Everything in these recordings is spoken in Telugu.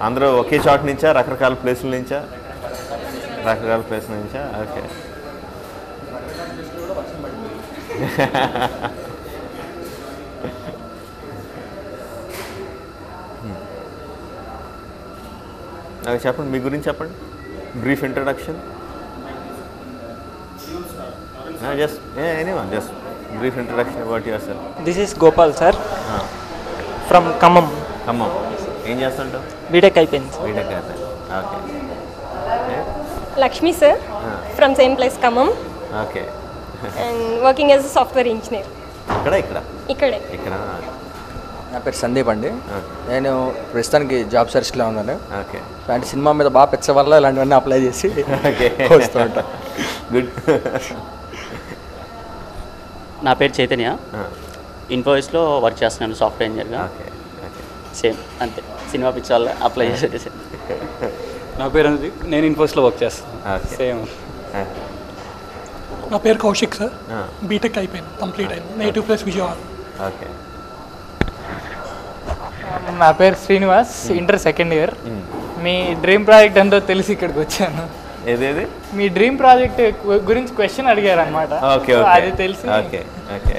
అందరూ ఒకే చోట నుంచా, రకరకాల ప్లేసుల నుంచా? రకరకాల ప్లేసుల నుంచా? ఓకే. నాకు చెప్పండి, మీ గురించి చెప్పండి, brief introduction. Just anyone, just brief introduction about your self. This is Gopal sir, from Khammam. Khammam. ఏం చేస్తుంటావు? బీటెక్ అయిపోయింది. బీటెక్ అయిపోయింది. Okay. Lakshmi sir, from same place Khammam, okay. and working as a software engineer. ఇక్కడ. నా పేరు సందీప్ అండి. నేను ప్రస్తుతానికి జాబ్ సర్చ్లో ఉన్నాను. ఓకే. అంటే సినిమా మీద బాగా పెచ్చ వల్ల ఇలాంటివన్నీ అప్లై చేసి వస్తూ ఉంటాను. గుడ్. నా పేరు చైతన్య, ఇన్ఫోసిస్లో వర్క్ చేస్తున్నాను సాఫ్ట్వేర్ ఇంజనీర్గా. సేమ్ అంతే, సినిమా పిక్చర్ వల్ల అప్లై చేసేది. నా పేరు అనేది, నేను ఇన్ఫోసిస్లో వర్క్ చేస్తాను. సేమ్. నా పేరు కౌశిక్ సార్, బీటెక్ అయిపోయింది, కంప్లీట్ అయింది, నేటివ్ ప్లేస్ విజయవాడ. ఓకే. నా పేరు శ్రీనివాస్, ఇంటర్ సెకండ్ ఇయర్. మీ డ్రీమ్ ప్రాజెక్ట్ ఎంతో తెలిసి ఇక్కడికి వచ్చాను. ఏదేది? మీ డ్రీమ్ ప్రాజెక్ట్ గురించి క్వశ్చన్ అడిగారు అనమాట. అది తెలిసి. Okay. Okay.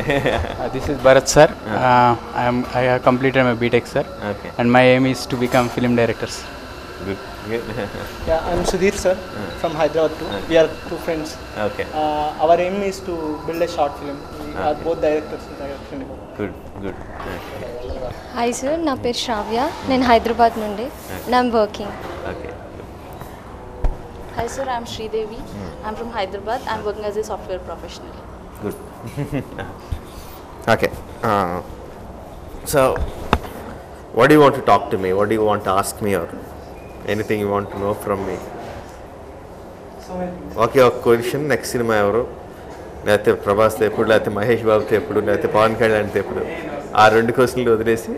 This is Bharat sir. I have completed my BTech sir. Okay. And my aim is to become film directors. Good. Yeah, I'm Sudhir sir, from Hyderabad too. We are two friends. Okay. Our aim is to build a short film. We are both directors in direction. Good. Hi sir, నా పేరు శ్రావ్య, నేను హైదరాబాద్ నుండి, I'm working. Okay. Hi sir, I'm Sridevi. I'm from Hyderabad. I'm working as a software professional. Good. Okay. So, what do you want to talk to me? What do you want to ask me, or anything you want to know from me? Okay, ఒక క్వశ్చన్, నెక్స్ట్ సినిమా ఎవరు, లేకపోతే ప్రభాస్తో ఎప్పుడు, లేకపోతే మహేష్ బాబుతో ఎప్పుడు, లేకపోతే పవన్ కళ్యాణ్తో ఎప్పుడు, ఆ రెండు క్వశ్చన్లు వదిలేసి.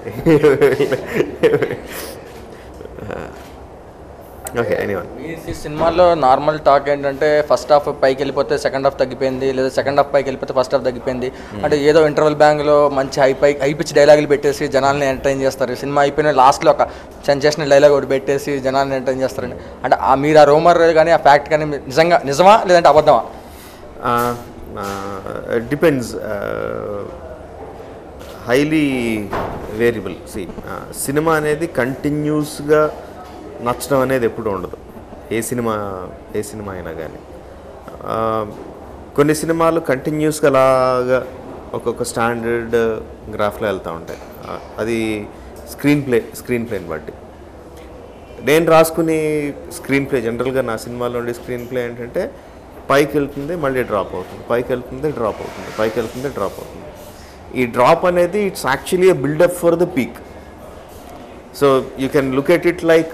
ఓకే. ఎనీవన్. ఈ సినిమాలో నార్మల్ టాక్ ఏంటంటే ఫస్ట్ హాఫ్ పైకి వెళ్ళిపోతే సెకండ్ హాఫ్ తగ్గిపోయింది, లేదా సెకండ్ హాఫ్ పైకి వెళ్ళిపోతే ఫస్ట్ హాఫ్ తగ్గిపోయింది. అంటే ఏదో ఇంటర్వెల్ బ్యాంగ్లో మంచి హై పిచ్ డైలాగులు పెట్టేసి జనాల్ని ఎంటర్టైన్ చేస్తారు. సినిమా అయిపోయిన లాస్ట్లో ఒక సెన్సేషనల్ డైలాగ్ ఒకటి పెట్టేసి జనాల్ని ఎంటర్టైన్ చేస్తారండి. అంటే మీరు ఆ రూమర్ కానీ ఆ ఫ్యాక్ట్ కానీ నిజమా లేదంటే అబద్ధమా? Depends, highly variable. సినిమా అనేది కంటిన్యూస్గా నచ్చడం అనేది ఎప్పుడు ఉండదు, ఏ సినిమా అయినా కానీ. కొన్ని సినిమాలు కంటిన్యూస్గా అలాగా ఒక్కొక్క స్టాండర్డ్ గ్రాఫ్లో వెళ్తూ ఉంటాయి. అది స్క్రీన్ ప్లేని బట్టి. నేను రాసుకునే స్క్రీన్ ప్లే జనరల్గా నా సినిమాలో ఉండే స్క్రీన్ ప్లే ఏంటంటే పైకి వెళ్తుంది, మళ్ళీ డ్రాప్ అవుతుంది, పైకి వెళ్తుంది, డ్రాప్ అవుతుంది, పైకి వెళ్తుంది, డ్రాప్ అవుతుంది. ఈ డ్రాప్ అనేది it's actually a buildup for the peak. So you can look at it like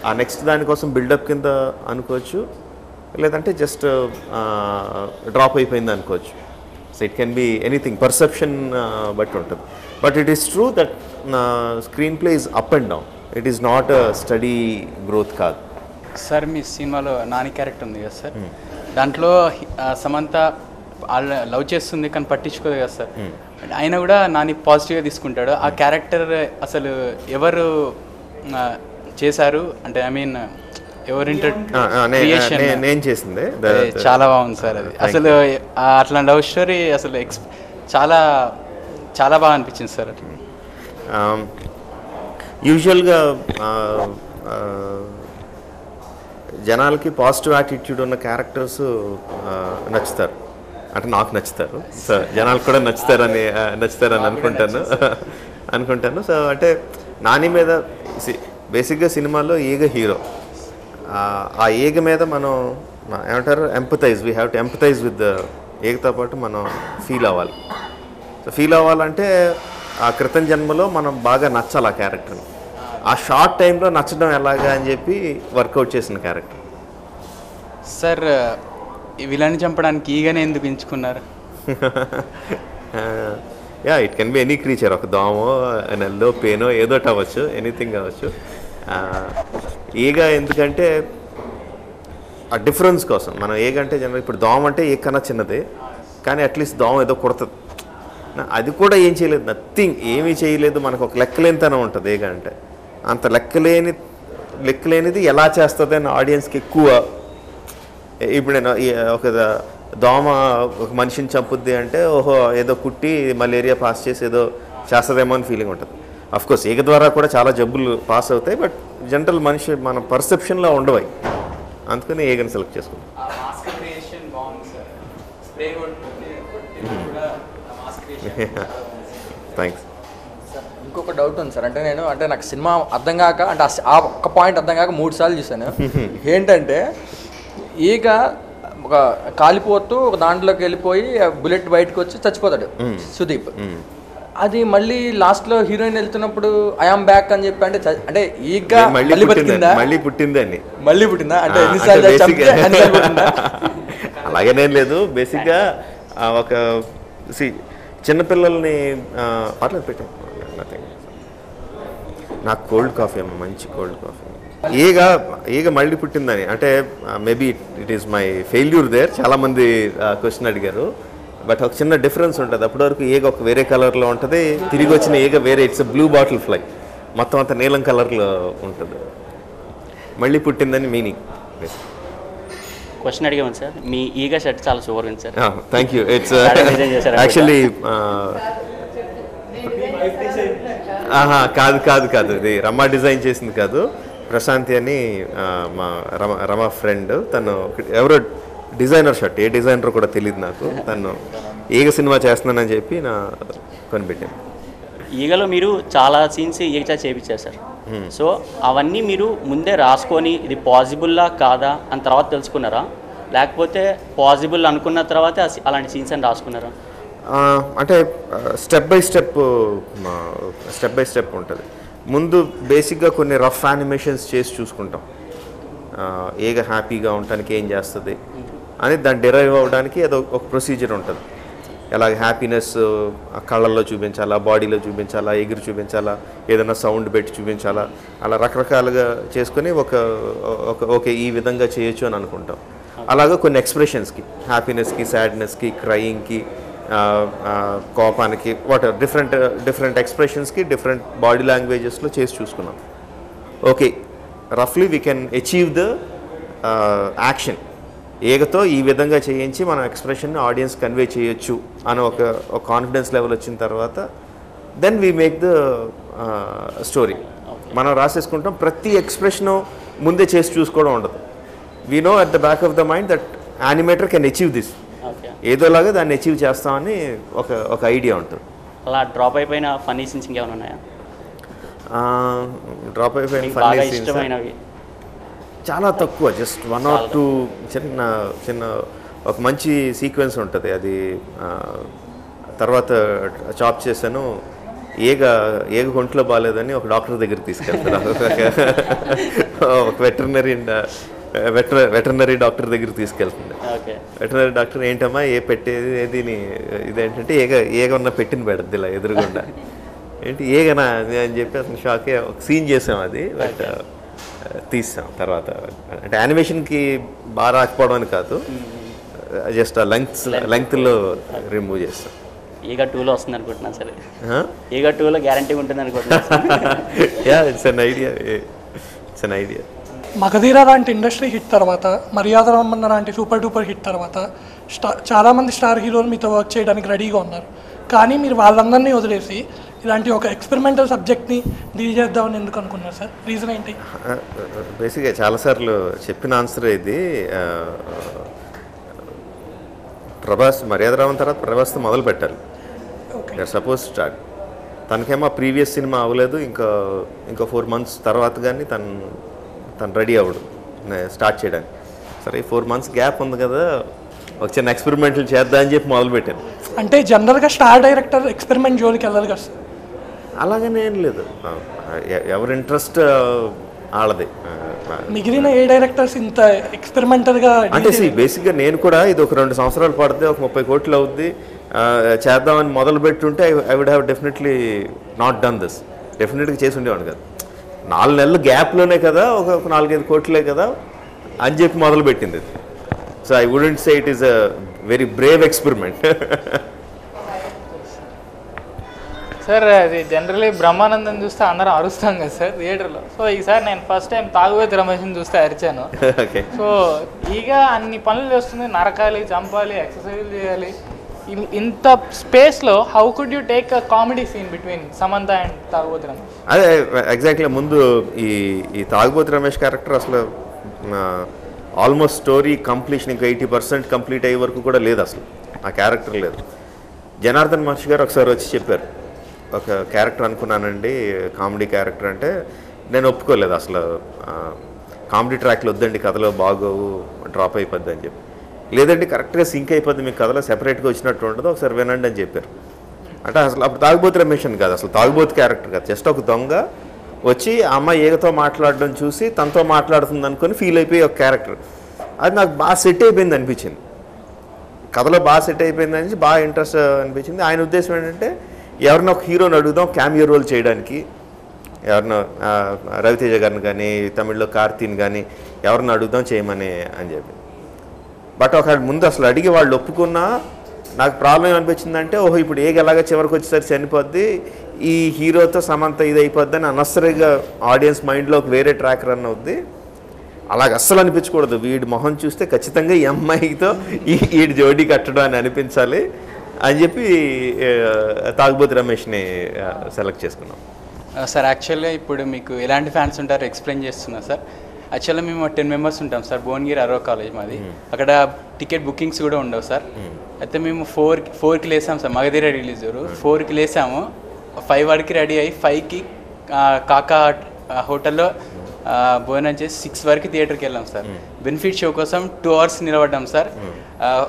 ఆ నెక్స్ట్ దానికోసం బిల్డప్ కింద అనుకోవచ్చు, లేదంటే జస్ట్ డ్రాప్ అయిపోయింది అనుకోవచ్చు. So it can be anything, perception బట్టి ఉంటుంది. But it is true that screenplay is up and down, it is not a steady growth కాదు. సార్ మీ సినిమాలో నాని క్యారెక్టర్ ఉంది కదా సార్, దాంట్లో సమంత లవ్ చేస్తుంది కానీ పట్టించుకోదు కదా సార్, అయినా కూడా నాని పాజిటివ్గా తీసుకుంటాడు. ఆ క్యారెక్టర్ అసలు ఎవరు చేశారు అంటే, ఐ మీన్ ఎవరు నేను చేసింది చాలా బాగుంది సార్. అది అసలు అట్లాంటి లవ్ స్టోరీ అసలు చాలా చాలా బాగా అనిపించింది సార్. యూజువల్గా జనాలకి పాజిటివ్ యాటిట్యూడ్ ఉన్న క్యారెక్టర్స్ నచ్చుతారు, అంటే నాకు నచ్చుతారు. సో జనాలకు కూడా నచ్చుతారని అనుకుంటాను. సో అంటే నాని మీద బేసిక్గా సినిమాలో ఈగ హీరో, ఆ ఈగ మీద మనం ఏమంటారు empathize, we have to empathize with ఈగతో పాటు మనం ఫీల్ అవ్వాలి. సో ఫీల్ అవ్వాలంటే ఆ క్రితం జన్మలో మనం బాగా నచ్చాలి ఆ క్యారెక్టర్ని. ఆ షార్ట్ టైంలో నచ్చడం ఎలాగా అని చెప్పి వర్కౌట్ చేసిన క్యారెక్టర్. సార్ విలన్ని చంపడానికి ఈగనే ఎందుకు ఎంచుకున్నారు? Yeah, it can be any creature, ఒక దోమో, నెల్లో, పేనో, ఏదోటి అవ్వచ్చు, ఎనీథింగ్ అవ్వచ్చు. ఈగ ఎందుకంటే ఆ డిఫరెన్స్ కోసం. మనం ఏగంటే జనరల్ ఇప్పుడు దోమ అంటే ఏ కన్నా చిన్నదే, కానీ అట్లీస్ట్ దోమ ఏదో కుడుతుంది, అది కూడా ఏం చేయలేదు, నథింగ్, ఏమీ చేయలేదు. మనకు ఒక లెక్కలేనితనం ఉంటుంది ఏగ అంటే. అంత లెక్కలేని లెక్కలేనిది ఎలా చేస్తుంది అని ఆడియన్స్కి ఎక్కువ. ఇప్పుడు నేను ఒక దోమ ఒక మనిషిని చంపుద్ది అంటే ఓహో ఏదో కుట్టి మలేరియా పాస్ చేసి ఏదో చేస్తుందేమో అని ఫీలింగ్ ఉంటుంది. అఫ్కోర్స్ ఈగ ద్వారా కూడా చాలా జబ్బులు పాస్ అవుతాయి, బట్ జనరల్ మనిషి మన పర్సెప్షన్లో ఉండవు. అందుకని ఈగని సెలెక్ట్ చేసుకుంటాం. థ్యాంక్స్. ఇంకొక డౌట్ ఉంది సార్, అంటే నాకు సినిమా అర్థం కాక, అంటే ఆ ఒక్క పాయింట్ అర్థం కాక 3 సార్లు చూసాను. ఏంటంటే ఈగ ఒక కాలిపోతూ ఒక దాంట్లోకి వెళ్ళిపోయి బుల్లెట్ బయటకు వచ్చి చచ్చిపోతాడు సుదీప్. అది మళ్ళీ లాస్ట్లో హీరోయిన్ వెళ్తున్నప్పుడు ఐఆమ్ బ్యాక్ అని చెప్పి అంటే ఈగ మళ్ళీ పుట్టిందా అంటే అలాగేనేం లేదు. బేసిక్గా ఒక చిన్నపిల్లల్ని పర్లేదు పెట్టాను. నాకు కోల్డ్ కాఫీ అమ్మ, మంచి కోల్డ్ కాఫీ. ఈగ మళ్ళీ పుట్టిందని అంటే maybe it is my failure there. చాలామంది క్వశ్చన్ అడిగారు, బట్ ఒక చిన్న డిఫరెన్స్ ఉంటుంది. అప్పటి వరకు ఈగ ఒక వేరే కలర్లో ఉంటుంది, తిరిగి వచ్చిన ఈగ వేరే, ఇట్స్ బ్లూ బాటిల్ ఫ్లై, మొత్తం అంతా నీలం కలర్లో ఉంటుంది. మళ్ళీ పుట్టిందని మీనింగ్. క్వశ్చన్ అడిగాము సార్, మీ ఈగ షర్ట్ చాలా సూపర్ ఉంది sir. Thank you. It's actually కాదు ఇది రమా డిజైన్ చేసింది కాదు, ప్రశాంతి అని మా రమా ఫ్రెండ్. తను ఎవరో డిజైనర్ షర్ట్, ఏ డిజైనర్ కూడా తెలియదు నాకు. తను ఈగ సినిమా చేస్తున్నానని చెప్పి నా కొనిపెట్టాను. ఈగలో మీరు చాలా సీన్స్ ఈగ చేయించారు సార్. సో అవన్నీ మీరు ముందే రాసుకొని ఇది పాసిబుల్లా కాదా అని తర్వాత తెలుసుకున్నారా, లేకపోతే పాసిబుల్ అనుకున్న తర్వాత అలాంటి సీన్స్ అని రాసుకున్నారా? అంటే స్టెప్ బై స్టెప్ ఉంటుంది. ముందు బేసిక్గా కొన్ని రఫ్ యానిమేషన్స్ చేసి చూసుకుంటాం, ఈగ హ్యాపీగా ఉండటానికి ఏం చేస్తుంది అని దాన్ని డిరైవ్ అవ్వడానికి ఏదో ఒక ప్రొసీజర్ ఉంటుంది. ఎలాగ హ్యాపీనెస్ కళ్ళల్లో చూపించాలా, బాడీలో చూపించాలా, ఎగిరి చూపించాలా, ఏదైనా సౌండ్ పెట్టి చూపించాలా, అలా రకరకాలుగా చేసుకొని ఓకే ఈ విధంగా చేయొచ్చు అని అనుకుంటాం. అలాగే కొన్ని ఎక్స్ప్రెషన్స్కి, హ్యాపీనెస్కి, సాడ్నెస్కి, క్రయింగ్కి, కోపానికి, వాటర్ డిఫరెంట్ ఎక్స్ప్రెషన్స్కి డిఫరెంట్ బాడీ లాంగ్వేజెస్లో చేసి చూసుకున్నాం. ఓకే రఫ్లీ we can achieve the action. ఈగతో ఈ విధంగా చేయించి మనం ఎక్స్ప్రెషన్ని ఆడియన్స్ కన్వే చేయొచ్చు అని ఒక కాన్ఫిడెన్స్ లెవెల్ వచ్చిన తర్వాత then we make the story. మనం రాసేసుకుంటాం. ప్రతి ఎక్స్ప్రెషను ముందే చేసి చూసుకోవడం ఉండదు. We know at the back of the mind that animator can achieve this, ఏదోలాగా దాన్ని అచీవ్ చేస్తామని ఒక ఐడియా ఉంటుంది. అలా డ్రాప్ అయిపోయిన ఫన్నీ సీన్స్ ఇంకేమైనా ఉన్నాయా? డ్రాప్ అయిపోయిన ఫన్నీ సీన్స్ చాలా తక్కువ, జస్ట్ 1 or 2 చిన్న ఒక మంచి సీక్వెన్స్ ఉంటుంది. అది తర్వాత చాప్ చేశాను. ఈగ ఒంట్లో బాగాలేదని ఒక డాక్టర్ దగ్గరికి తీసుకెళ్తాను. ఒక వెటర్నరీ డాక్టర్ దగ్గరికి తీసుకెళ్తుంది. వెటర్నరీ డాక్టర్ ఏంటమ్మా పెట్టేది ఏదిని ఇదేంటంటే ఈగ ఉన్న పెట్టిన పెడద్ది ఇలా ఎదురుగుండా. ఏంటి ఈగనా అని చెప్పి అతను షాకే. ఒక సీన్ చేసాం అది, బట్ తీసాం తర్వాత. అంటే యానిమేషన్కి బాగా రాకపోవడం అని కాదు, జస్ట్ ఆ లెంగ్త్లో రిమూవ్ చేస్తాం. ఈగ 2లో వస్తుంది అనుకుంటున్నాను సరే. ఈగ 2లో గ్యారంటీ ఉంటుంది అనుకుంటున్నాను. It's an idea. మగధీర లాంటి ఇండస్ట్రీ హిట్ తర్వాత, మర్యాద రామన్న లాంటి సూపర్ డూపర్ హిట్ తర్వాత చాలామంది స్టార్ హీరోలు మీతో వర్క్ చేయడానికి రెడీగా ఉన్నారు. కానీ మీరు వాళ్ళందరినీ వదిలేసి ఇలాంటి ఒక ఎక్స్పెరిమెంటల్ సబ్జెక్ట్ని డీల్ చేద్దామని ఎందుకు అనుకున్నారు సార్? రీజన్ ఏంటి? బేసిక్గా చాలాసార్లు చెప్పిన ఆన్సర్ ఇది. ప్రభాస్ మర్యాద రామన్ తర్వాత ప్రభాస్తో మొదలు పెట్టాలి. Suppose start. తనకేమో ప్రీవియస్ సినిమా అవ్వలేదు, ఇంకా 4 months తర్వాత కానీ తను రెడీ అవ్వడు స్టార్ట్ చేయడానికి. సరే 4 months గ్యాప్ ఉంది కదా, ఒక చిన్న ఎక్స్పెరిమెంట్లు చేద్దాం అని చెప్పి మొదలుపెట్టాను. అంటే జనరల్గా స్టార్ డైరెక్టర్ ఎక్స్పెరిమెంట్ జోలికి వెళ్ళాలి కదా సార్? అలాగనే ఏం లేదు, ఎవరి ఇంట్రెస్ట్ వాళ్ళది. మిగిలిన ఏ డైరెక్టర్స్ ఇంత ఎక్స్పెరిమెంటల్గా అంటే బేసిక్గా నేను కూడా ఇది ఒక 2 సంవత్సరాలు పడితే ఒక 30 కోట్లు అవుద్ది చేద్దామని మొదలు పెట్టుంటే I would have definitely not done this. డెఫినెట్గా చేసి ఉండేవాడు కదా. 4 నెలలు గ్యాప్లోనే కదా, ఒక 4-5 కోట్లే కదా అని చెప్పి మొదలు పెట్టింది. So I wouldn't say it is a very Brave experiment. Sir అది జనరలీ బ్రహ్మానందం చూస్తే అందరం అరుస్తాం కదా సార్ థియేటర్లో. సో ఈసారి నేను ఫస్ట్ టైం తాగుబోతు రమేష్ని చూస్తే అరిచాను. ఓకే. సో ఈగ అన్ని పనులు చేస్తుంది, నరకాలి, చంపాలి, ఎక్సర్సైజ్ చేయాలి. ఇంత స్పేస్లో how could you take a comedy scene between Samantha and Thagubothu Ramesh? అదే ఎగ్జాక్ట్లీ. ముందు ఈ తాగుబోతు రమేష్ క్యారెక్టర్ అసలు ఆల్మోస్ట్ స్టోరీ కంప్లీషన్ ఇంకా 80% కంప్లీట్ అయ్యే వరకు కూడా లేదు, అసలు ఆ క్యారెక్టర్ లేదు. జనార్దన్ మహర్షి గారు ఒకసారి వచ్చి చెప్పారు, ఒక క్యారెక్టర్ అనుకున్నానండి కామెడీ క్యారెక్టర్ అంటే. నేను ఒప్పుకోలేదు అసలు, కామెడీ ట్రాక్లు వద్దండి, కథలో బాగోవు, డ్రాప్ అయిపోద్ది అని చెప్పి. లేదండి కరెక్ట్గా సింక్ అయిపోద్ది, మీకు కథలో సెపరేట్గా వచ్చినట్టు ఉండదు, ఒకసారి వినండి అని చెప్పారు. అంటే అసలు అప్పుడు తాగుబోతు రమేష్ అని కాదు, అసలు తాగుబోతు క్యారెక్టర్ కాదు, జస్ట్ ఒక దొంగ వచ్చి ఆ అమ్మాయి ఏగతో మాట్లాడడం చూసి తనతో మాట్లాడుతుంది అనుకొని ఫీల్ అయిపోయి ఒక క్యారెక్టర్. అది నాకు బాగా సెట్ అయిపోయింది అనిపించింది, కథలో బాగా సెట్ అయిపోయింది అని బాగా ఇంట్రెస్ట్ అనిపించింది. ఆయన ఉద్దేశం ఏంటంటే ఎవరినో ఒక హీరోని అడుగుదాం క్యామియో రోల్ చేయడానికి, ఎవరినో రవితేజ గారిని కానీ తమిళ్లో కార్తీని కానీ ఎవరిని అడుగుదాం చేయమని అని చెప్పి. బట్ ఒక ముందు అసలు అడిగి వాళ్ళు ఒప్పుకున్నా నాకు ప్రాబ్లం ఏమనిపించిందంటే, ఓహో ఇప్పుడు ఎలాగ చివరికి వచ్చేసరికి చనిపోద్ది, ఈ హీరోతో సమంత ఇది అయిపోద్ది అని అనవసరంగా ఆడియన్స్ మైండ్లోకి వేరే ట్రాక్ రన్ అవుద్ది. అలాగ అస్సలు అనిపించకూడదు, వీడి మొహం చూస్తే ఖచ్చితంగా ఈ అమ్మాయితో వీడి జోడీ కట్టడం అని అనిపించాలి అని చెప్పి తాగుబోతు రమేష్ని సెలెక్ట్ చేసుకున్నాం. సార్ యాక్చువల్గా ఇప్పుడు మీకు ఎలాంటి ఫ్యాన్స్ ఉంటారో ఎక్స్ప్లెయిన్ చేస్తున్నా సార్. యాక్చువల్గా మేము 10 మెంబర్స్ ఉంటాం సార్, భువనగిరి అరో కాలేజ్ మాది. అక్కడ టికెట్ బుకింగ్స్ కూడా ఉండవు సార్. అయితే మేము 4కి లేసాము సార్, మగధీర రిలీజ్ 4కి లేసాము, 5 వరకు రెడీ అయ్యి 5కి కాకా హోటల్లో భోజనం చేసి 6 వరకు థియేటర్కి వెళ్ళాం సార్. బెనిఫిట్ షో కోసం 2 hours నిలబడ్డాం సార్.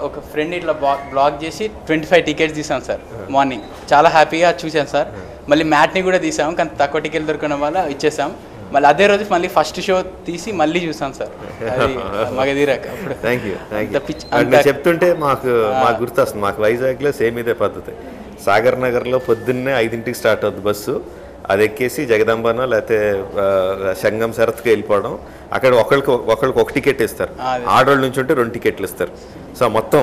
ఒక ఫ్రెండ్ ఇట్లా బ్లాక్ చేసి 25 టికెట్స్ తీసాం సార్ మార్నింగ్. చాలా హ్యాపీగా చూసాం సార్. మళ్ళీ మ్యాట్ని కూడా తీసాం, కానీ తక్కువ టికెట్ దొరకడం వల్ల ఇచ్చేసాం. మళ్ళీ అదే రోజు మళ్ళీ ఫస్ట్ షో తీసి మళ్ళీ చూసాం సార్, అది మగధీర. Thank you. చెప్తుంటే మాకు గుర్తొస్తుంది, మాకు వైజాగ్లో సేమ్ ఇదే పద్ధతి. సాగర్ నగర్లో పొద్దున్నే 5ంటికి స్టార్ట్ అవుతుంది బస్సు, అది ఎక్కేసి జగదంబనో లేకపోతే సంగం శరత్కి వెళ్ళిపోవడం. అక్కడ ఒకళ్ళకి ఒక టికెట్ ఇస్తారు, ఆడవాళ్ళ నుంచి ఉంటే 2 టికెట్లు ఇస్తారు. సో మొత్తం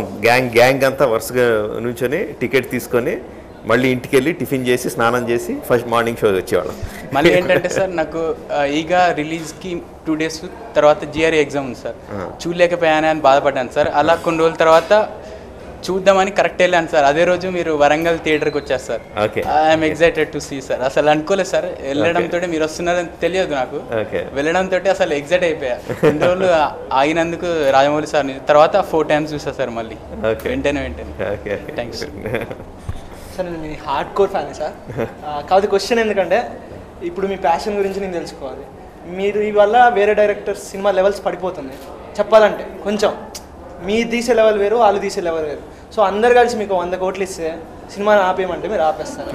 గ్యాంగ్ అంతా వరుసగా నుంచొని టికెట్ తీసుకొని మళ్ళీ ఇంటికి వెళ్ళి టిఫిన్ చేసి స్నానం చేసి ఫస్ట్ మార్నింగ్ షో వచ్చేవాళ్ళం. మళ్ళీ ఏంటంటే సార్ నాకు ఈగ రిలీజ్కి 2 days తర్వాత జిఆర్ఈ ఎగ్జామ్ ఉంది సార్, చూడలేకపోయాను అని బాధపడ్డాను సార్. అలా కొన్ని రోజుల తర్వాత చూద్దామని కరెక్ట్ వెళ్ళాను సార్. అదే రోజు మీరు వరంగల్ థియేటర్కి వచ్చారు sir. I'm excited to see sir. అసలు అనుకోలేదు సార్, వెళ్ళడంతో మీరు వస్తున్నారని తెలియదు నాకు, వెళ్ళడంతో అసలు ఎక్సైట్ అయిపోయా. 2 రోజులు ఆగినందుకు రాజమౌళి సార్ తర్వాత 4 times చూసా సార్ మళ్ళీ వెంటనే. Thanks sir. నేను మీ హార్డ్ కోర్ ఫ్యాన్ సార్. కాదు క్వశ్చన్ ఎందుకంటే ఇప్పుడు మీ ప్యాషన్ గురించి నేను తెలుసుకోవాలి. మీరు ఈ వల్ల వేరే డైరెక్టర్స్ సినిమా లెవెల్స్ పడిపోతున్నాయి చెప్పాలంటే. కొంచెం మీరు తీసే లెవెల్ వేరు, వాళ్ళు తీసే లెవెల్ వేరు. సో అందరు కలిసి మీకు 100 కోట్లు ఇస్తే సినిమాని ఆపేయమంటే మీరు ఆపేస్తారు.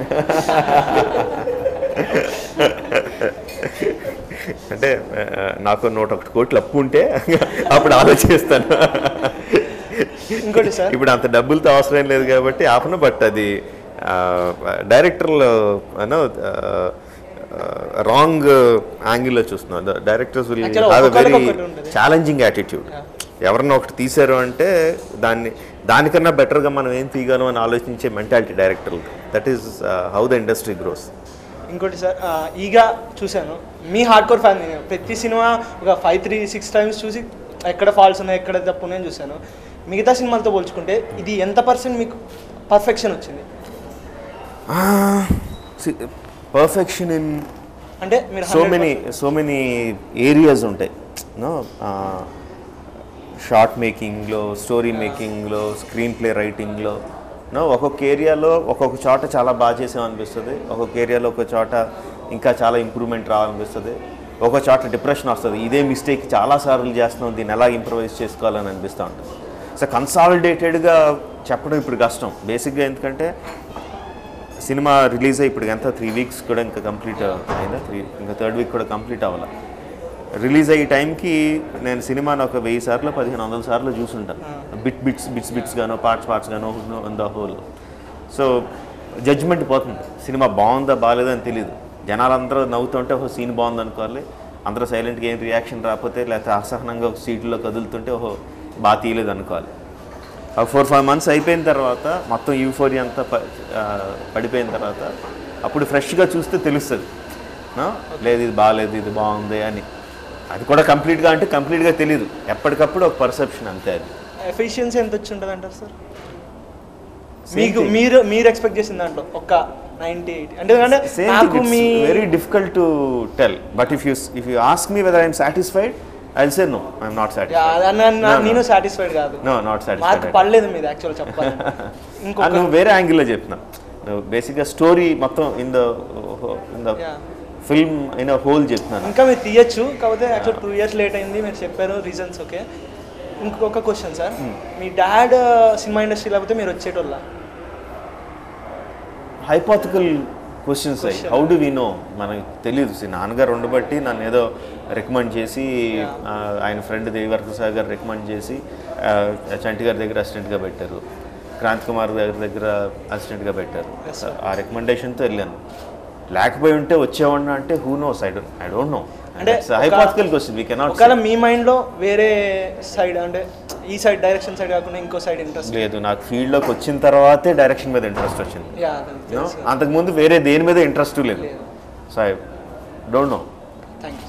అంటే నాకు 101 కోట్లు అప్పు ఉంటే అప్పుడు ఆలోచిస్తాను. ఇంకోటి సార్, ఇప్పుడు అంత డబ్బులతో అవసరం లేదు కాబట్టి ఆపను. బట్ అది డైరెక్టర్లు రాంగ్ యాంగిల్లో చూస్తున్నాను. Directors will have a very challenging attitude. ఎవరన్నా ఒకటి తీశారు అంటే దానికన్నా బెటర్గా మనం ఏం తీయగలం అని ఆలోచించే మెంటాలిటీ డైరెక్టర్లు. That is how the industry gross. ఇంకోటి సార్, ఈగ చూశాను, మీ హార్డ్ కోర్ ఫ్యాన్. నేను ప్రతి సినిమా ఒక 5-6 times చూసి ఎక్కడ ఫాల్స్ ఉన్నాయి ఎక్కడ తప్పు ఉన్నాయని చూశాను. మిగతా సినిమాలతో పోల్చుకుంటే ఇది ఎంత % మీకు పర్ఫెక్షన్ వచ్చింది? పర్ఫెక్షన్ ఇన్ అంటే మీరు సో మెనీ ఏరియాస్ ఉంటాయి. షార్ట్ మేకింగ్లో, స్టోరీ మేకింగ్లో, స్క్రీన్ ప్లే రైటింగ్లో ఒక్కొక్క ఏరియాలో ఒక్కొక్క చోట చాలా బాగా చేసామనిపిస్తుంది, ఒక్కొక్క ఏరియాలో ఒక చోట ఇంకా చాలా ఇంప్రూవ్మెంట్ రావాలనిపిస్తుంది, ఒక చోట డిప్రెషన్ వస్తుంది, ఇదే మిస్టేక్ చాలాసార్లు చేస్తున్నాం, దీన్ని ఎలా ఇంప్రూవైజ్ చేసుకోవాలని అనిపిస్తూ ఉంటుంది. సో కన్సాలిడేటెడ్గా చెప్పడం ఇప్పుడు కష్టం బేసిక్గా, ఎందుకంటే సినిమా రిలీజ్ అయ్యి ఇప్పుడు ఎంత 3 weeks కూడా ఇంకా కంప్లీట్ అయిందా, ఇంకా 3rd week కూడా కంప్లీట్ అవ్వాలి. రిలీజ్ అయ్యే టైంకి నేను సినిమాని ఒక 1000 సార్లు 1500 సార్లు చూసుంటాను, బిట్స్ గానో పార్ట్స్ గానో on the whole. So judgement పోతుంది, సినిమా బాగుందా బాగాలేదా అని తెలియదు. జనాలందరూ నవ్వుతుంటే ఓహో సీన్ బాగుంది అనుకోవాలి, అందరూ సైలెంట్గా ఏం రియాక్షన్ రాకపోతే లేకపోతే అసహనంగా ఒక సీట్లో కదులుతుంటే ఓహో బాగా తీయలేదు అనుకోవాలి. 4-5 months అయిపోయిన తర్వాత మొత్తం యూఫోరియా అంతా పడిపోయిన తర్వాత అప్పుడు ఫ్రెష్గా చూస్తే తెలుస్తుంది, లేదు ఇది బాగాలేదు ఇది బాగుంది అని. అది కూడా కంప్లీట్గా అంటే కంప్లీట్గా తెలియదు, ఎప్పటికప్పుడు ఒక పర్సెప్షన్ అంతే. అది ఎఫిషియన్సీ ఎంత వచ్చి ఉంటుంది అంటారు సార్ మీకు? మీరు ఎక్స్పెక్ట్ చేసిన దాంట్లో ఒక 98 అంటే నాకు మీ very difficult to tell. But if you ask me whether I'm satisfied, I'll say no, I'm not satisfied. నేను సాటిస్ఫైడ్ కాదు. No, not satisfied. మార్క్ పడలేదు మీద యాక్చువల్ చెప్పాలి. నువ్వు వేరే యాంగిల్లో చెప్తున్నా. నువ్వు బేసిక్గా స్టోరీ మొత్తం in the film in whole చెప్తున్నాను. ఇంకా మీరు తీయచ్చు, కాకపోతే యాక్చువల్ 2 years లేట్ అయింది మీరు చెప్పారు రీజన్స్. ఓకే, ఇంకొక క్వశ్చన్ సార్, మీ డాడ్ సినిమా ఇండస్ట్రీ లేకపోతే మీరు వచ్చేటోళ్ళ? హైపోథికల్ క్వశ్చన్స్ అయ్యి హౌ డు వి నో, మనకి తెలియదు. నాన్నగారు ఉండబట్టి నన్ను ఏదో రికమెండ్ చేసి, ఆయన ఫ్రెండ్ దేవివర్కసాగర్ గారు రికమెండ్ చేసి చంటి గారి దగ్గర అసిస్టెంట్గా పెట్టారు, క్రాంతి కుమార్ గారి దగ్గర అసిస్టెంట్గా పెట్టారు. ఆ రికమెండేషన్తో వెళ్ళాను. లేకపోయి ఉంటే వచ్చేవాడినా అంటే who knows, I don't know. అంటే హైపోథికల్ క్వశ్చన్, వీ కెనాట్. ఒకవేళ మీ మైండ్లో వేరే సైడ్ అంటే ఈ సైడ్ డైరెక్షన్ సైడ్ కాకుండా ఇంకో సైడ్ ఇంట్రెస్ట్ లేదు. నాకు ఫీల్డ్లోకి వచ్చిన తర్వాతే డైరెక్షన్ మీద ఇంట్రెస్ట్ వచ్చింది. అంతకుముందు వేరే దేని మీద ఇంట్రెస్ట్ లేదు. So I don't know. Thank you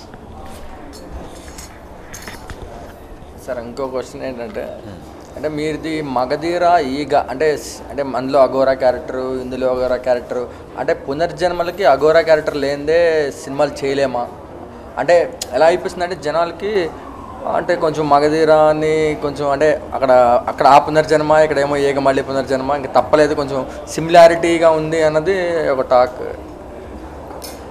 sir. ఇంకో క్వశ్చన్ ఏంటంటే, అంటే మీది మగధీర ఈగ అంటే అందులో అఘోరా క్యారెక్టరు, ఇందులో అఘోరా క్యారెక్టరు, అంటే పునర్జన్మలకి అఘోరా క్యారెక్టర్ లేనిదే సినిమాలు చేయలేమా? అంటే ఎలా అయిపోతుంది అంటే జనాలకి, అంటే కొంచెం మగధీర అని కొంచెం అంటే అక్కడ ఆ పునర్జన్మ, ఇక్కడేమో ఏగ మళ్ళీ పునర్జన్మ, ఇంకా తప్పలేదు, కొంచెం సిమిలారిటీగా ఉంది అన్నది ఒక టాక్.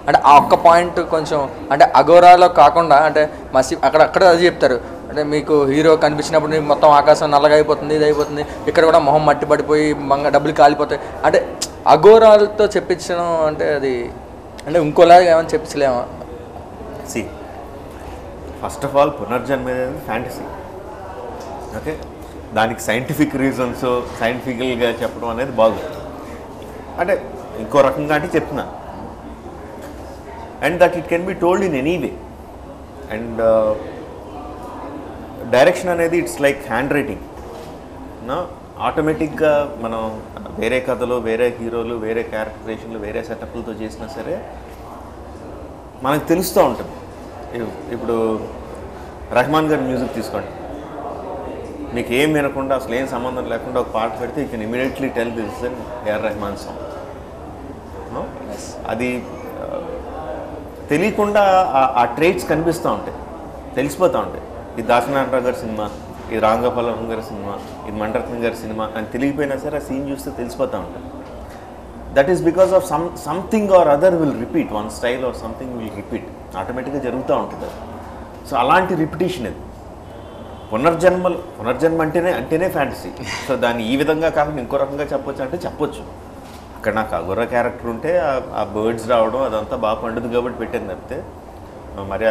అంటే ఆ ఒక్క పాయింట్ కొంచెం అంటే అఘోరాలో కాకుండా అంటే అక్కడ అది చెప్తారు, అంటే మీకు హీరో కనిపించినప్పుడు నీకు మొత్తం ఆకాశం నల్లగా అయిపోతుంది, ఇది అయిపోతుంది, ఇక్కడ కూడా మొహం మట్టి పడిపోయి డబ్బులు కాలిపోతాయి. అంటే అఘోరాలతో చెప్పించడం అంటే అది అంటే ఇంకోలాగా ఏమైనా చెప్పించలేమా? సి, ఫస్ట్ ఆఫ్ ఆల్ పునర్జన్మ అనేది ఫ్యాంటసీ. ఓకే, దానికి సైంటిఫిక్ రీజన్స్ సైంటిఫికల్గా చెప్పడం అనేది బాగుంది. అంటే ఇంకో రకంగా అంటే చెప్తున్నా. And that it can be told in any way. And direction అనేది ఇట్స్ లైక్ హ్యాండ్ రైటింగ్. ఆటోమేటిక్గా మనం వేరే కథలు, వేరే హీరోలు, వేరే క్యారెక్టరేషన్లు, వేరే సెటప్లతో చేసినా సరే మనకు తెలుస్తూ ఉంటుంది. ఇప్పుడు రెహమాన్ గారి మ్యూజిక్ తీసుకోండి, మీకు ఏం వినకుండా అసలు ఏం సంబంధం లేకుండా ఒక పాట పెడితే you can immediately tell this is A R Rahman song. అది తెలియకుండా ఆ ట్రేట్స్ కనిపిస్తూ ఉంటాయి, తెలిసిపోతూ ఉంటాయి. ఇది దాసనారాయణరావు గారి సినిమా, ఇది రాంగోపాలం గారి సినిమా, ఇది మణిరత్నం గారి సినిమా అని తెలియపోయినా సరే ఆ సీన్ చూస్తే తెలిసిపోతూ ఉంటాయి. That is because of something or other will repeat, one style or something will repeat, ఆటోమేటిక్గా జరుగుతూ ఉంటుంది. సో అలాంటి రిపిటేషన్ ఇది. పునర్జన్మ అంటేనే ఫ్యాంటసీ. సో దాన్ని ఈ విధంగా కాకుండా ఇంకో రకంగా చెప్పొచ్చు అంటే చెప్పొచ్చు. అక్కడ నాకు అఘోరా క్యారెక్టర్ ఉంటే ఆ బర్డ్స్ రావడం అదంతా బాగా పండుదు కాబట్టి పెట్టాను తప్పితే, మరి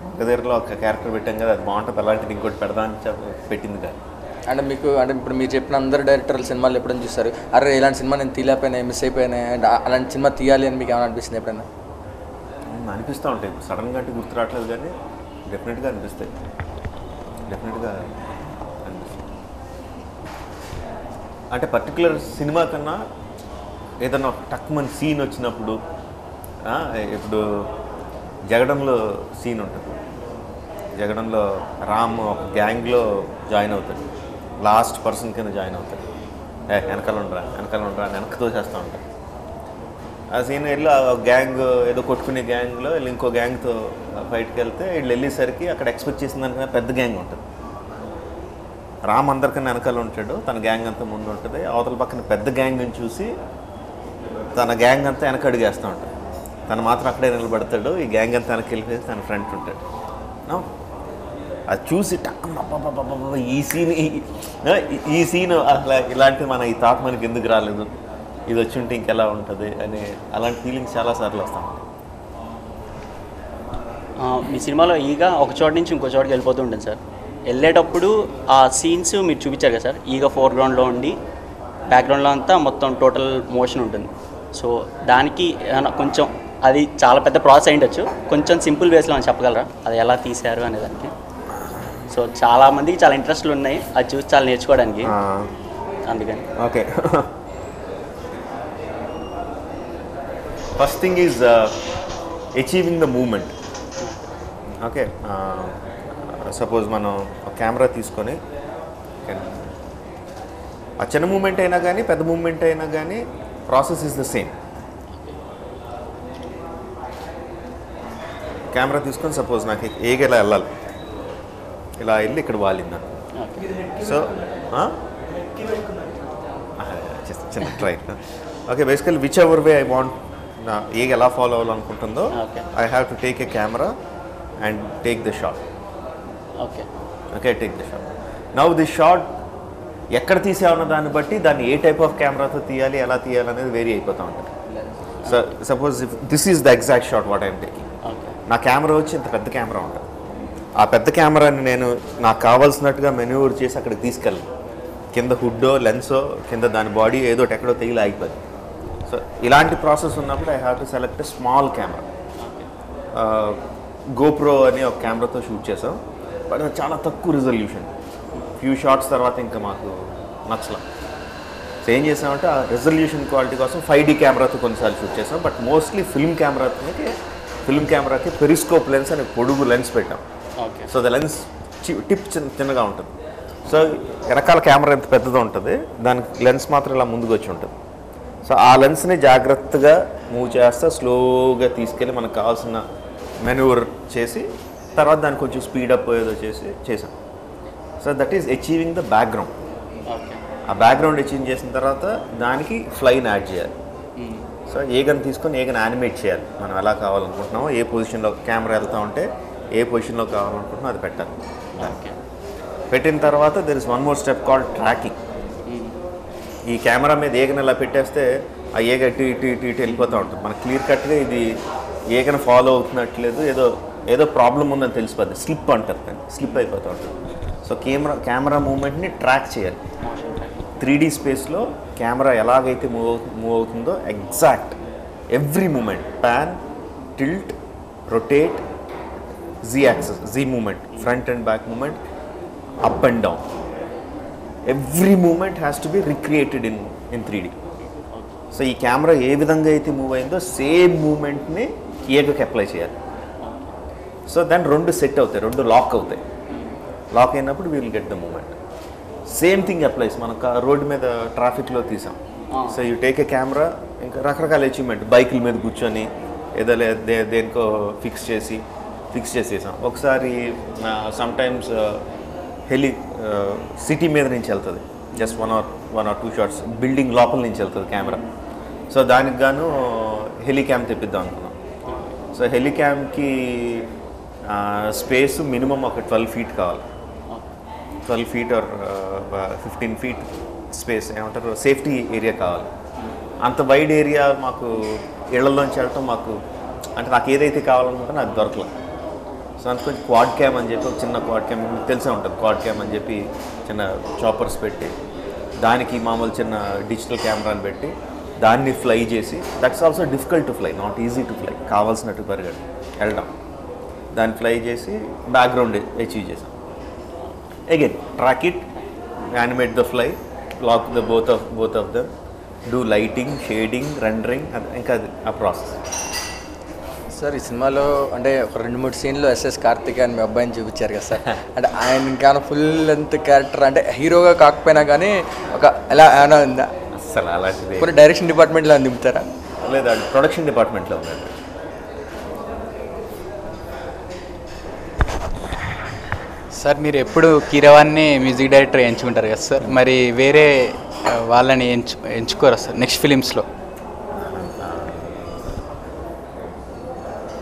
మగధీరలో ఒక క్యారెక్టర్ పెట్టాం కదా అది బాగుంటుంది, అలాంటిది ఇంకోటి పెడదా అని పెట్టింది కాదు. అంటే మీకు అంటే ఇప్పుడు మీరు చెప్పిన అందరు డైరెక్టర్లు సినిమాలు ఎప్పుడైనా చూస్తారు, అరే ఇలాంటి సినిమా నేను తీయలేకపోయినా, మిస్ అయిపోయినాయి, అండ్ అలాంటి సినిమా తీయాలి అని మీకు ఏమైనా అనిపిస్తుంది ఎప్పుడైనా? అనిపిస్తూ ఉంటాయి. సడన్గా అంటే గుర్తు రావట్లేదు కానీ డెఫినెట్గా అనిపిస్తాయి. అంటే పర్టికులర్ సినిమా కన్నా ఏదన్నా ఒక టక్మన్ సీన్ వచ్చినప్పుడు, ఇప్పుడు జగడంలో సీన్ ఉంటుంది. జగడంలో రామ్ ఒక గ్యాంగ్లో జాయిన్ అవుతాడు, లాస్ట్ పర్సన్ కింద జాయిన్ అవుతాడు. వెనకాల ఉండరా అని వెనక తోసేస్తూ ఉంటాడు. ఆ సీన్ వెళ్ళి ఆ గ్యాంగ్ ఏదో కొట్టుకునే గ్యాంగ్లో వీళ్ళు ఇంకో గ్యాంగ్తో ఫైట్కి వెళ్తే వీళ్ళు వెళ్ళేసరికి అక్కడ ఎక్స్పెక్ట్ చేసిన దానికన్నా పెద్ద గ్యాంగ్ ఉంటుంది. రామ్ అందరికన్నా వెనకాల ఉంటాడు, తన గ్యాంగ్ అంతా ముందు ఉంటుంది. అవతల పక్కన పెద్ద గ్యాంగ్ని చూసి తన గ్యాంగ్ అంతా వెనక అడిగేస్తూ ఉంటాడు, తను మాత్రం అక్కడే నిలబడతాడు. ఈ గ్యాంగ్ అంతా వెనక్కి వెళ్ళిపోయి తన ఫ్రెండ్ ఉంటాడు. అది చూసి టక్ ఈ సీన్ అసలు ఇలాంటి మన ఈ థాట్ మనకి ఎందుకు రాలేదు, ఇది వచ్చి ఉంటే ఇంకెలా ఉంటుంది అని అలాంటి ఫీలింగ్స్ చాలాసార్లు వస్తాం. మీ సినిమాలో ఈగ ఒక చోట నుంచి ఇంకో చోటుకి వెళ్ళిపోతూ ఉంటుంది సార్. వెళ్ళేటప్పుడు ఆ సీన్స్ మీరు చూపించారు కదా సార్, ఈగ ఫోర్గ్రౌండ్లో ఉండి బ్యాక్గ్రౌండ్లో అంతా మొత్తం టోటల్ మోషన్ ఉంటుంది. సో దానికి కొంచెం అది చాలా పెద్ద ప్రాసెస్ అయ్యిండొచ్చు, కొంచెం సింపుల్ వేస్లో అని చెప్పగలరా అది ఎలా తీశారు అనే దానికి? సో చాలామందికి చాలా ఇంట్రెస్ట్లు ఉన్నాయి, అది చూసి చాలా నేర్చుకోవడానికి, అందుకని. Okay, first thing is achieving the moment. Okay, suppose మనం కెమెరా తీసుకొని ఆ చిన్న మూమెంట్ అయినా కానీ పెద్ద మూమెంట్ అయినా కానీ process is the same. Camera తీసుకొని సపోజ్ నాకు ఇలా వెళ్ళాలి, ఇలా వెళ్ళి ఇక్కడ వాలిందని. సో చిన్న try. Okay, basically whichever way I want నా ఎలా ఫాలో అవ్వాలనుకుంటుందో I have to take a camera and take the shot. Okay, take the shot. Now the shot ఎక్కడ తీసామన్న దాన్ని బట్టి దాన్ని ఏ టైప్ ఆఫ్ కెమెరాతో తీయాలి, ఎలా తీయాలి అనేది వేరీ అయిపోతూ ఉంటుంది. So suppose this is the exact shot what I'm taking. నా కెమెరా వచ్చి ఇంత పెద్ద కెమెరా ఉంటుంది. ఆ పెద్ద కెమెరాని నేను నాకు కావాల్సినట్టుగా మెన్యూవర్ చేసి అక్కడికి తీసుకెళ్ళాను. కింద హుడ్డో లెన్సో కింద దాని బాడీ ఏదో ఎక్కడో తెగిలి ఆగిపోయింది. సో ఇలాంటి ప్రాసెస్ ఉన్నప్పుడు I have to select a small camera. GoPro అని ఒక కెమెరాతో షూట్ చేసాం, బట్ చాలా తక్కువ రిజల్యూషన్. ఫ్యూ షార్ట్స్ తర్వాత ఇంకా మాకు నచ్చల. సో ఏం చేసామంటే ఆ రిజల్యూషన్ క్వాలిటీ కోసం 5D కెమెరాతో కొన్నిసార్లు షూట్ చేసాం, బట్ మోస్ట్లీ ఫిల్మ్ కెమెరాకి పెరిస్కోప్ లెన్స్ అని పొడుగు లెన్స్ పెట్టాం. సో ద లెన్స్ టిప్ చిన్నగా ఉంటుంది. సో వెనకాల కెమెరా ఎంత పెద్దదో ఉంటుంది, దానికి లెన్స్ మాత్రం ఇలా ముందుకు వచ్చి ఉంటుంది. సో ఆ లెన్స్ని జాగ్రత్తగా మూవ్ చేస్తే స్లోగా తీసుకెళ్ళి మనకు కావాల్సిన మెనూవర్ చేసి తర్వాత దాన్ని కొంచెం స్పీడప్ ఏదో చేసాం. So that is achieving the background. ఆ బ్యాక్గ్రౌండ్ అచీవ్ చేసిన తర్వాత దానికి ఫ్లైని యాడ్ చేయాలి. సో ఏగన్ తీసుకొని ఏగన్ యానిమేట్ చేయాలి. మనం ఎలా కావాలనుకుంటున్నామో, ఏ పొజిషన్లో కెమెరా వెళ్తూ ఉంటే ఏ పొజిషన్లో కావాలనుకుంటున్నామో అది పెట్టాలి. పెట్టిన తర్వాత there is one more step called tracking. ఈ కెమెరా మీద ఏగన్ ఇలా పెట్టేస్తే ఆ ఏగ ఇటు వెళ్ళిపోతూ ఉంటుంది. మనకు క్లియర్ కట్గా ఇది ఏగన ఫాలో అవుతున్నట్లేదు, ఏదో ప్రాబ్లం ఉందని తెలిసిపోద్ది. స్లిప్ అంటారు, స్లిప్ అయిపోతూ ఉంటుంది. సో కెమెరా మూమెంట్ని ట్రాక్ చేయాలి. 3D స్పేస్లో కెమెరా ఎలాగైతే మూవ్ అవుతుందో exact every moment, pan, tilt, rotate, Z axis, Z moment, front and back moment, up and down, every moment has to be recreated in 3D. So ఈ కెమెరా ఏ విధంగా అయితే మూవ్ అయిందో సేమ్ మూమెంట్ని ఏగకి అప్లై చేయాలి. సో దాన్ని 2 సెట్ అవుతాయి, 2 లాక్ అవుతాయి. లాక్ అయినప్పుడు we will get the moment. Same thing applies. మనకు రోడ్డు మీద ట్రాఫిక్లో తీసాం. So you take a camera, ఇంకా రకరకాల అచీవ్మెంట్, బైకుల మీద కూర్చొని ఏదో దేనికో ఫిక్స్ చేసేసాం. ఒకసారి సమ్టైమ్స్ సిటీ మీద నుంచి వెళ్తుంది, just one or two shots, building లోపల నుంచి వెళ్తుంది కెమెరా. సో దానికి గాను హెలిక్యామ్ తెప్పిద్దాం అనుకున్నాం. సో హెలిక్యామ్కి స్పేస్ మినిమం ఒక 12 feet కావాలి. 12 feet ఆర్ 15 feet స్పేస్, ఏమంటారు, సేఫ్టీ ఏరియా కావాలి. అంత వైడ్ ఏరియా మాకు ఇళ్లలోంచి వెళ్ళటం మాకు, అంటే నాకు ఏదైతే కావాలనుకుంటే నాకు దొరకలేదు. సో అందుకు కొంచెం క్వాడ్ క్యామ్ అని చెప్పి, ఒక చిన్న క్వాడ్ క్యామ్ తెలిసే ఉంటుంది, క్వాడ్ క్యామ్ అని చెప్పి చిన్న చాపర్స్ పెట్టి దానికి మామూలు చిన్న డిజిటల్ కెమెరాని పెట్టి దాన్ని ఫ్లై చేసి, that's also difficult to fly, not easy to fly, కావాల్సినట్టు వెళ్ళడం. దాన్ని ఫ్లై చేసి బ్యాక్గ్రౌండ్ అచీవ్ చేసాం. Again track it, animate the fly, lock the both of them, do lighting, shading, rendering, ఇంకా అది ఆ ప్రాసెస్. సార్ ఈ సినిమాలో అంటే ఒక 2-3 సీన్లు ఎస్ఎస్ కార్తిక్ అని మీ అబ్బాయిని చూపించారు కదా సార్, అంటే ఆయన ఇంకా ఫుల్ లెంత్ క్యారెక్టర్, అంటే హీరోగా కాకపోయినా కానీ ఒక ఎలా ఏమైనా ఉందా? అసలు అలాంటిది కొన్ని డైరెక్షన్ డిపార్ట్మెంట్లో దింపుతారా? లేదా ప్రొడక్షన్ డిపార్ట్మెంట్లో ఉందండి. సార్ మీరు ఎప్పుడు కీరవాన్ని మ్యూజిక్ డైరెక్టర్ ఎంచుకుంటారు కదా సార్, మరి వేరే వాళ్ళని ఎంచుకోరా సార్ నెక్స్ట్ ఫిలిమ్స్లో?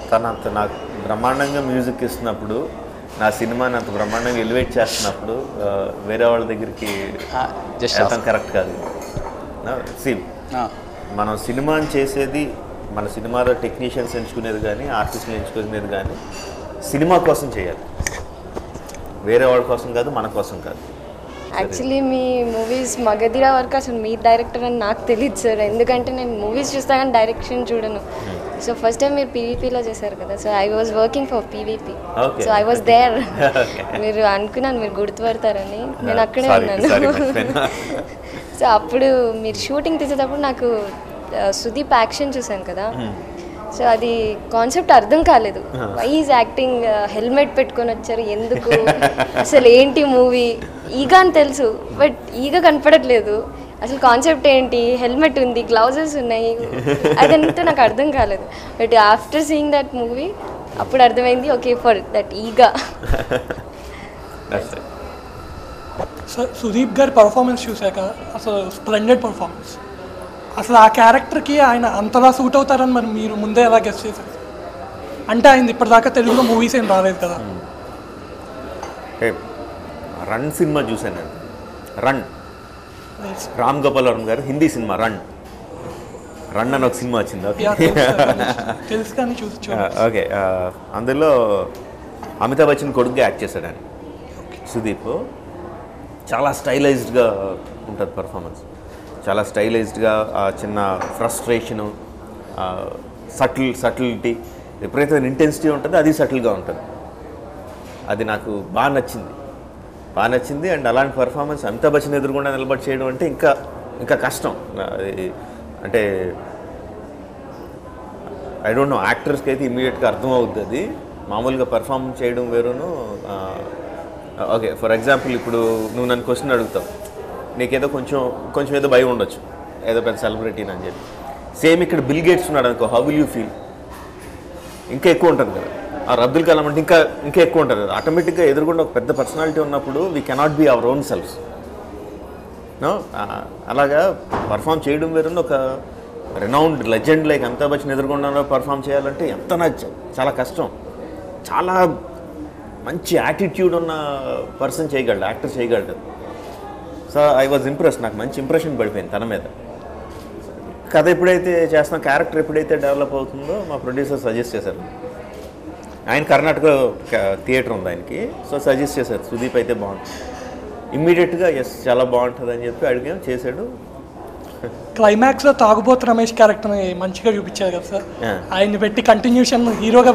తను అంత నాకు బ్రహ్మాండంగా మ్యూజిక్ ఇస్తున్నప్పుడు, నా సినిమాని అంత బ్రహ్మాండంగా ఎలివేట్ చేస్తున్నప్పుడు వేరే వాళ్ళ దగ్గరికి వెళ్ళటం కరెక్ట్ కాదు. మనం సినిమాని చేసేది, మన సినిమాలో టెక్నీషియన్స్ ఎంచుకునేది కానీ ఆర్టిస్టులు ఎంచుకునేది కానీ సినిమా కోసం చేయాలి, వేరే వాళ్ళ కోసం కాదు, మన కోసం కాదు. యాక్చువల్లీ మీ మూవీస్ మగధీర వరకు అసలు మీ డైరెక్టర్ అని నాకు తెలియదు సార్, ఎందుకంటే నేను మూవీస్ చూస్తా కానీ డైరెక్షన్ చూడను. సో ఫస్ట్ టైం మీరు పీవీపీలో చేశారు కదా, so I was working for PVP, so I was there. మీరు అనుకున్నాను మీరు గుర్తుపడతారని, నేను అక్కడే ఉన్నాను. సో అప్పుడు మీరు షూటింగ్ తీసేటప్పుడు నాకు సుదీప్ యాక్షన్ చూసాను కదా, సో అది కాన్సెప్ట్ అర్థం కాలేదు. వై ఈజ్ యాక్టింగ్, హెల్మెట్ పెట్టుకొని వచ్చారు ఎందుకు, అసలు ఏంటి మూవీ, ఈగ అని తెలుసు బట్ ఈగ కనపడట్లేదు, అసలు కాన్సెప్ట్ ఏంటి, హెల్మెట్ ఉంది, గ్లౌజెస్ ఉన్నాయి, అదంతా నాకు అర్థం కాలేదు. But after seeing that movie అప్పుడు అర్థమైంది, ఓకే ఫర్ దట్ ఈగ. సుదీప్ గారి పర్ఫార్మెన్స్ చూశాక అసలు స్ప్లెండెడ్ పర్ఫార్మెన్స్. అసలు ఆ క్యారెక్టర్కి ఆయన అంతలా సూట్ అవుతారని మరి మీరు ముందే ఎలా గెస్ట్ చేశారు? అంటే ఆయన ఇప్పటిదాకా తెలుగులో మూవీస్ ఏం రాలేదు కదా. రన్ సినిమా చూశాను నేను. రన్, రామ్ గోపాల్ వర్మ గారు హిందీ సినిమా రన్ అని ఒక సినిమా వచ్చింది. ఓకే తెలుసు కానీ చూసి ఓకే, అందులో అమితాబ్ బచ్చన్ కొడుకుగా యాక్ట్ చేశాడు ఆయన సుదీప్. చాలా స్టైలైజ్డ్గా ఉంటుంది పర్ఫార్మెన్స్, చాలా స్టైలైజ్డ్గా, చిన్న ఫ్రస్ట్రేషను, సటిలిటీ, విపరీతమైన ఇంటెన్సిటీ ఉంటుంది, అది సటిల్గా ఉంటుంది. అది నాకు బాగా నచ్చింది. అండ్ అలాంటి పర్ఫార్మెన్స్ అమితాబ్ బచ్చన్ ఎదురుగుండా నిలబడి చేయడం అంటే ఇంకా కష్టం. అంటే ఐ డోంట్ నో, యాక్టర్స్కి అయితే ఇమీడియట్గా అర్థమవుద్ది అది. మామూలుగా పర్ఫామ్ చేయడం వేరును. ఓకే, ఫర్ ఎగ్జాంపుల్ ఇప్పుడు నువ్వు నన్ను క్వశ్చన్ అడుగుతావు, నీకేదో కొంచెం ఏదో భయం ఉండొచ్చు, ఏదో పెద్ద సెలబ్రిటీని అని చెప్పి. సేమ్ ఇక్కడ బిల్ గేట్స్ ఉన్నాడు అనుకో, హౌ విల్ యూ ఫీల్? ఇంకా ఎక్కువ ఉంటుంది కదా. ఆ అబ్దుల్ కలాం అంటే ఇంకా ఎక్కువ ఉంటుంది కదా. ఆటోమేటిక్గా ఎదురుగుండా ఒక పెద్ద పర్సనాలిటీ ఉన్నప్పుడు we cannot be our own selfs. అలాగా పర్ఫామ్ చేయడం వేరున్న ఒక renowned legend like Amitabh Bachchan ఎదురుగుండా పర్ఫామ్ చేయాలంటే చాలా కష్టం. చాలా మంచి యాటిట్యూడ్ ఉన్న పర్సన్ చేయగలడు, యాక్టర్ చేయగలడు. సో ఐ వాజ్ ఇంప్రెస్, నాకు మంచి ఇంప్రెషన్ పడిపోయింది తన మీద. కథ ఎప్పుడైతే చేస్తున్న క్యారెక్టర్ ఎప్పుడైతే డెవలప్ అవుతుందో మా ప్రొడ్యూసర్ సజెస్ట్ చేశారు. ఆయన కర్ణాటక థియేటర్ ఉంది ఆయనకి, సో సజెస్ట్ చేశారు సుదీప్ అయితే బాగుంటుంది. ఇమ్మీడియట్గా ఎస్ చాలా బాగుంటుంది అని చెప్పి అడిగాం, చేశాడు. క్లైమాక్స్లో తాగుబోతు రమేష్ క్యారెక్టర్ని మంచిగా చూపించారు కదా సార్. ఆయన్ని పెట్టి కంటిన్యూషన్ హీరోగా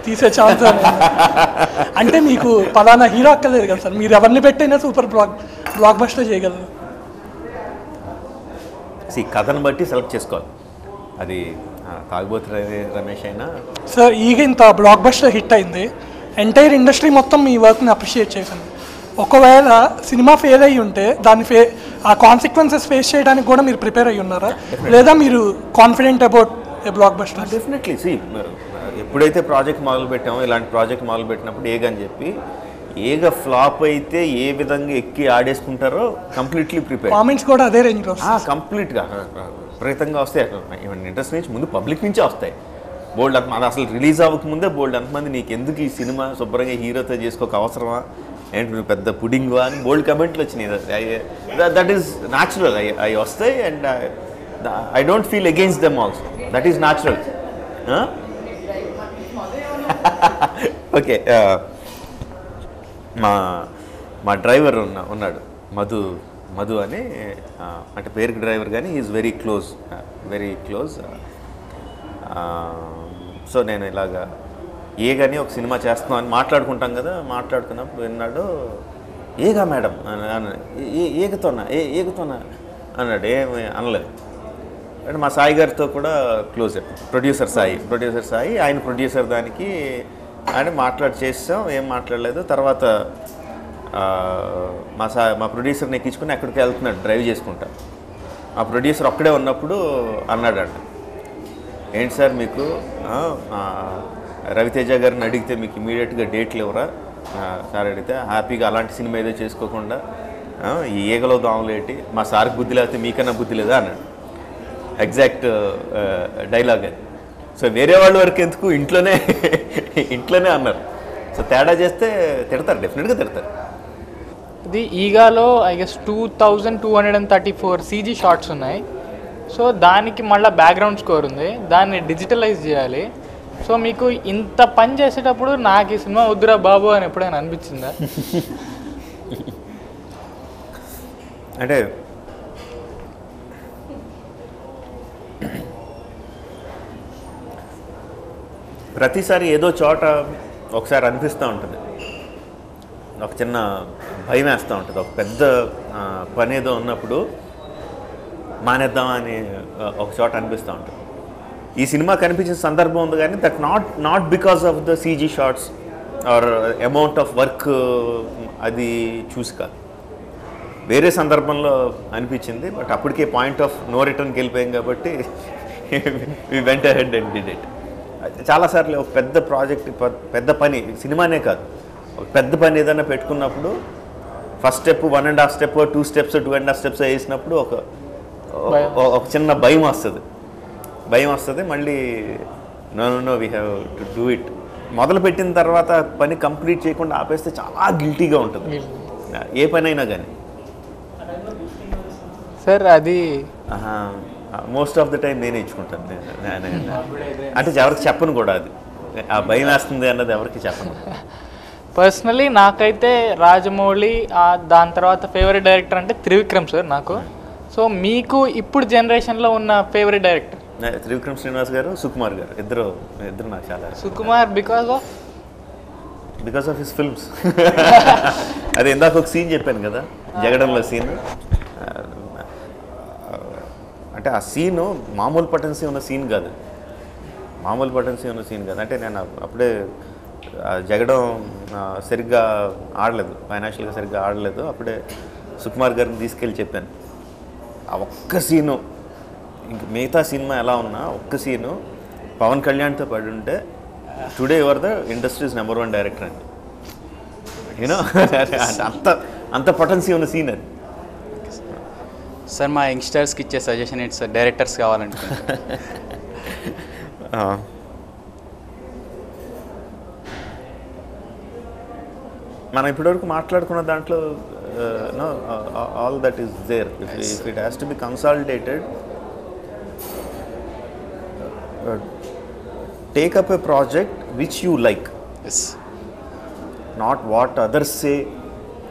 తీసే ఛాన్స్ అంటే మీకు పలానా హీరో అక్కర్లేదు కదా సార్, మీరు ఎవరిని పెట్టైనా సూపర్ బ్లాక్ బస్టర్ చేయగలరు. కథను బట్టి సెలెక్ట్ చేసుకోవాలి. అది తాగుబోతు రమేష్ అయినా సార్. ఈగ ఇంత బ్లాక్ బస్టర్ హిట్ అయింది, ఎంటైర్ ఇండస్ట్రీ మొత్తం మీ వర్క్ని అప్రిషియేట్ చేసింది. ఒకవేళ సినిమా ఫెయిల్ అయ్యి ఉంటే ఆ కాన్సిక్వెన్సెస్ ఫేస్ చేయడానికి కూడా మీరు ప్రిపేర్ అయ్యి ఉన్నారా, లేదా మీరు confident about a block buster? Definitely. ఎప్పుడైతే ప్రాజెక్ట్ మొదలుపెట్టామో, ఇలాంటి ప్రాజెక్ట్ మొదలుపెట్టినప్పుడు ఏగ అని చెప్పి, ఏగ ఫ్లాప్ అయితే ఏ విధంగా ఎక్కి ఆడేసుకుంటారో కంప్లీట్లీ ప్రిపేర్. కామెంట్స్ కూడా అదే రేంజ్లో కంప్లీట్గా విపరీతంగా వస్తాయి. ఇండస్ట్రీ నుంచి ముందు పబ్లిక్ నుంచే వస్తాయి. బోల్డ్ అంతమంది అసలు రిలీజ్ అవ్వకముందే బోల్డ్ అంతమంది నీకు ఎందుకు ఈ సినిమా శుభ్రంగా హీరోతో చేసుకోక అవసరమా, ఏంటి నువ్వు పెద్ద పుడింగ్వా అని బోల్డ్ కమెంట్లు వచ్చినాయి. That is natural. అవి వస్తాయి and I don't feel against them also. That is natural. Okay, మా డ్రైవర్ ఉన్నాడు మధు అని, అంటే పేరుకి డ్రైవర్ కానీ ఈజ్ వెరీ క్లోజ్. సో నేను ఇలాగా ఏగాని ఒక సినిమా చేస్తున్నాం అని మాట్లాడుకుంటాం కదా, మాట్లాడుకున్నప్పుడు విన్నాడు, ఏగా మేడం ఏగుతోనా అన్నాడు. ఏమి అనలేదు. అంటే మా సాయి గారితో కూడా క్లోజ్, ప్రొడ్యూసర్ సాయి ఆయన ప్రొడ్యూసర్, దానికి ఆయన చేసాం, ఏం మాట్లాడలేదు. తర్వాత మా ప్రొడ్యూసర్ని ఎక్కించుకుని ఎక్కడికి వెళ్తున్నాడు డ్రైవ్ చేసుకుంటా. ఆ ప్రొడ్యూసర్ ఒక్కడే ఉన్నప్పుడు అన్నాడంట, ఏంటి సార్ మీకు రవితేజ గారిని అడిగితే మీకు ఇమీడియట్గా డేట్లు ఇవ్వరా సార్ అడిగితే, హ్యాపీగా అలాంటి సినిమా ఏదో చేసుకోకుండా ఈ ఈగలో దోమలేటి, మా సార్కి బుద్ధి లేకపోతే మీకన్నా బుద్ధి లేదా అన్నాడు. ఎగ్జాక్ట్ డైలాగ్ అది. సో వేరే వాళ్ళ వరకు ఎందుకు, ఇంట్లోనే అన్నారు. సో తేడా చేస్తే తిడతారు, డెఫినెట్గా తిడతారు. ఇది ఈగాలో ఐ గెస్ 2234 CG షార్ట్స్ ఉన్నాయి. సో దానికి మళ్ళీ బ్యాక్గ్రౌండ్ స్కోర్ ఉంది, దాన్ని డిజిటలైజ్ చేయాలి. సో మీకు ఇంత పని చేసేటప్పుడు నాకు ఈ సినిమా వద్దురా బాబు అని ఎప్పుడైనా అనిపించిందా? అంటే ప్రతిసారి ఏదో చోట ఒకసారి అనిపిస్తూ ఉంటుంది, ఒక చిన్న భయం వేస్తూ ఉంటుంది. ఒక పెద్ద పని ఏదో ఉన్నప్పుడు మానేద్దామని ఒక చోట అనిపిస్తూ ఉంటుంది. ఈ సినిమా కనిపించిన సందర్భం ఉంది కానీ that not because of the CG shots or amount of work అది చూసి కాదు, వేరే సందర్భంలో అనిపించింది. బట్ అప్పటికే పాయింట్ ఆఫ్ నో రిటర్న్కి వెళ్ళిపోయాం కాబట్టి వి వెంట అహెడ్ అండ్ డిడ్ ఇట్. చాలాసార్లు ఒక పెద్ద ప్రాజెక్ట్, పెద్ద పని, సినిమానే కాదు, ఒక పెద్ద పని ఏదైనా పెట్టుకున్నప్పుడు first step 1.5 step 2 steps 2.5 steps వేసినప్పుడు ఒక చిన్న భయం వస్తుంది. మళ్ళీ no we have to do it. మొదలుపెట్టిన తర్వాత పని కంప్లీట్ చేయకుండా ఆపేస్తే చాలా గిల్టీగా ఉంటుంది ఏ పని అయినా కానీ. సార్ అది మోస్ట్ ఆఫ్ ద టైం నేనే ఇచ్చుకుంటాను. అంటే ఎవరికి చెప్పను కూడా, అది ఆ భయం వేస్తుంది అన్నది ఎవరికి చెప్పను. పర్సనలీ నాకైతే రాజమౌళి, దాని తర్వాత ఫేవరెట్ డైరెక్టర్ అంటే త్రివిక్రమ్ సార్ నాకు. సో మీకు ఇప్పుడు జనరేషన్లో ఉన్న ఫేవరెట్ డైరెక్టర్? త్రివిక్రమ్ శ్రీనివాస్ గారు, సుకుమార్ గారు, ఇద్దరు నాకు చాలా. Sukumar because of his films. అదే ఇందాక ఒక సీన్ చెప్పాను కదా, జగడంలో సీన్. అంటే ఆ సీను మామూలు పటెన్సీ ఉన్న సీన్ కాదు, అంటే నేను అప్పుడే జగడం సరిగ్గా ఆడలేదు, ఫైనాన్షియల్గా సరిగ్గా ఆడలేదు. అప్పుడే సుకుమార్ గారిని తీసుకెళ్ళి చెప్పాను, ఆ ఒక్క సీను, ఇంక మిగతా సినిమా ఎలా ఉన్నా ఒక్క సీను పవన్ కళ్యాణ్తో పడి ఉంటే today your the industries #1 director అండి. యూనో అంత పొటెన్సీ ఉన్న సీన్ అది. సార్ మా యంగ్స్టర్స్కి ఇచ్చే సజెషన్ ఏంటి సార్, డైరెక్టర్స్ కావాలనుకుంటే? మనం ఇప్పటివరకు మాట్లాడుకున్న దాంట్లో all that is there. If it has to be consolidated, take up a project which you like, yes, not what others say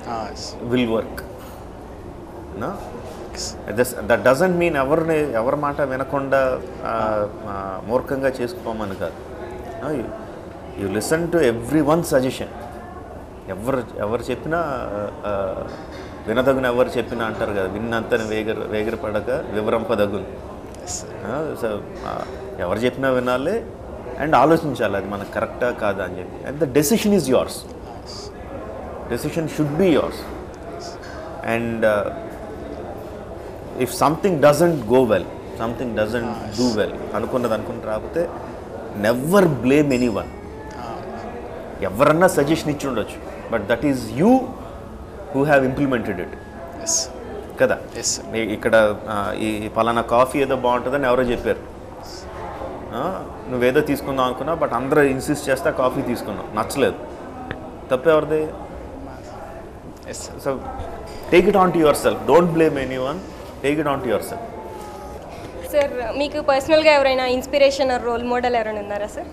yes, will work. No, that doesn't mean ఎవరి మాట వినకుండా మూర్ఖంగా చేసుకోమని కాదు. You listen to everyone's suggestion. ఎవరు చెప్పినా వినదగున, ఎవరు చెప్పినా అంటారు కదా, విన్నంతని వేగరపడక వివరంపదగును. సో ఎవరు చెప్పినా వినాలి అండ్ ఆలోచించాలి అది మనకు కరెక్టా కాదా అని చెప్పి. And the decision is yours, decision should be yours. And if something doesn't go well, something doesn't do well, అనుకున్నది రాకపోతే నెవర్ బ్లేమ్ ఎనీ వన్. ఎవరన్నా సజెషన్ ఇచ్చి ఉండొచ్చు, but that is you who have implemented it కదా. ఇక్కడ ఈ పలానా కాఫీ ఏదో బాగుంటుందని ఎవరో చెప్పారు, నువ్వేదో తీసుకుందాం అనుకున్నావు, బట్ అందరూ ఇన్సిస్ట్ చేస్తే కాఫీ తీసుకున్నావు, నచ్చలేదు, తప్పెవరిది? So take it on to yourself, don't blame anyone, take it on to yourself. Sir మీకు పర్సనల్గా ఎవరైనా ఇన్స్పిరేషన్ ఆర్ రోల్ మోడల్ ఎవరైనా ఉన్నారా సార్?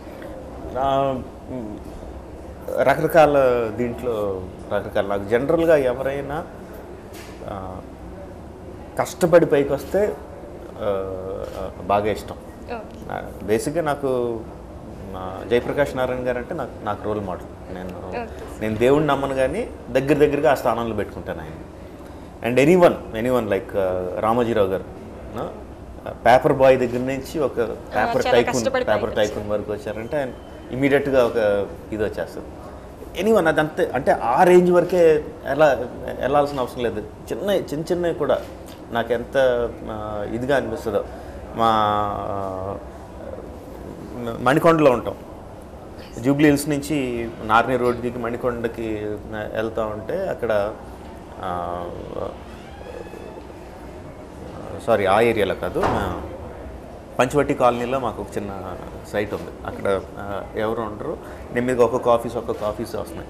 రకరకాల నాకు జనరల్గా ఎవరైనా కష్టపడి పైకి వస్తే బాగా ఇష్టం. బేసిక్గా నాకు జయప్రకాష్ నారాయణ గారు అంటే నాకు రోల్ మోడల్. నేను దేవుడిని నమ్మను కానీ దగ్గరగా ఆ స్థానంలో పెట్టుకుంటాను ఆయన. అండ్ ఎనీవన్ లైక్ రామోజీరావు గారు, పేపర్ బాయ్ దగ్గర నుంచి ఒక పేపర్ టైకూన్ వరకు వచ్చారంటే ఆయన ఇమీడియట్గా ఒక ఇది వచ్చేస్తుంది. ఎనీవన్ అదంతే, అంటే ఆ రేంజ్ వరకే వెళ్ళాల్సిన అవసరం లేదు. చిన్నవి కూడా నాకు ఎంత ఇదిగా అనిపిస్తుందో. మా మణికొండలో ఉంటాం, జూబ్లీ హిల్స్ నుంచి నార్నీ రోడ్ దిగి మణికొండకి వెళ్తూ ఉంటే అక్కడ సారీ ఆ ఏరియాలో కాదు, పంచవటి కాలనీలో మాకు ఒక చిన్న సైట్ ఉంది. అక్కడ ఎవరు ఉండరు, నెమ్మదిగా ఒక్క కాఫీస్ వస్తున్నాయి.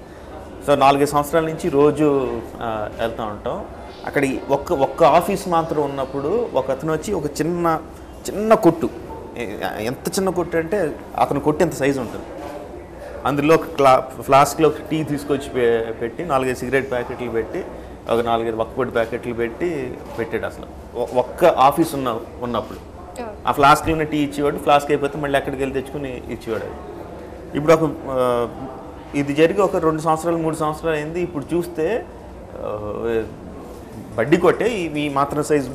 సో 4-5 సంవత్సరాల నుంచి రోజు వెళ్తూ ఉంటాం. అక్కడ ఒక్క ఆఫీస్ మాత్రం ఉన్నప్పుడు ఒక అతను వచ్చి ఒక చిన్న కొట్టు, ఎంత చిన్న కొట్టు అంటే అతను కొట్టు ఎంత సైజు ఉంటుంది, అందులో ఫ్లాస్క్లో టీ తీసుకొచ్చి పెట్టి 4-5 సిగరెట్ ప్యాకెట్లు పెట్టి ఒక 4-5 వక్కపొడి ప్యాకెట్లు పెట్టాడు. అసలు ఒక్క ఆఫీస్ ఉన్నప్పుడు ఆ ఫ్లాస్క్లోనే టీ ఇచ్చేవాడు, ఫ్లాస్క్ అయిపోతే మళ్ళీ అక్కడికి వెళ్ళి తెచ్చుకుని ఇచ్చేవాడు. ఇప్పుడు ఇది జరిగి ఒక 2 సంవత్సరాలు 3 సంవత్సరాలు అయింది. ఇప్పుడు చూస్తే బడ్డీ కొట్టే ఈ మాత్రం సైజ్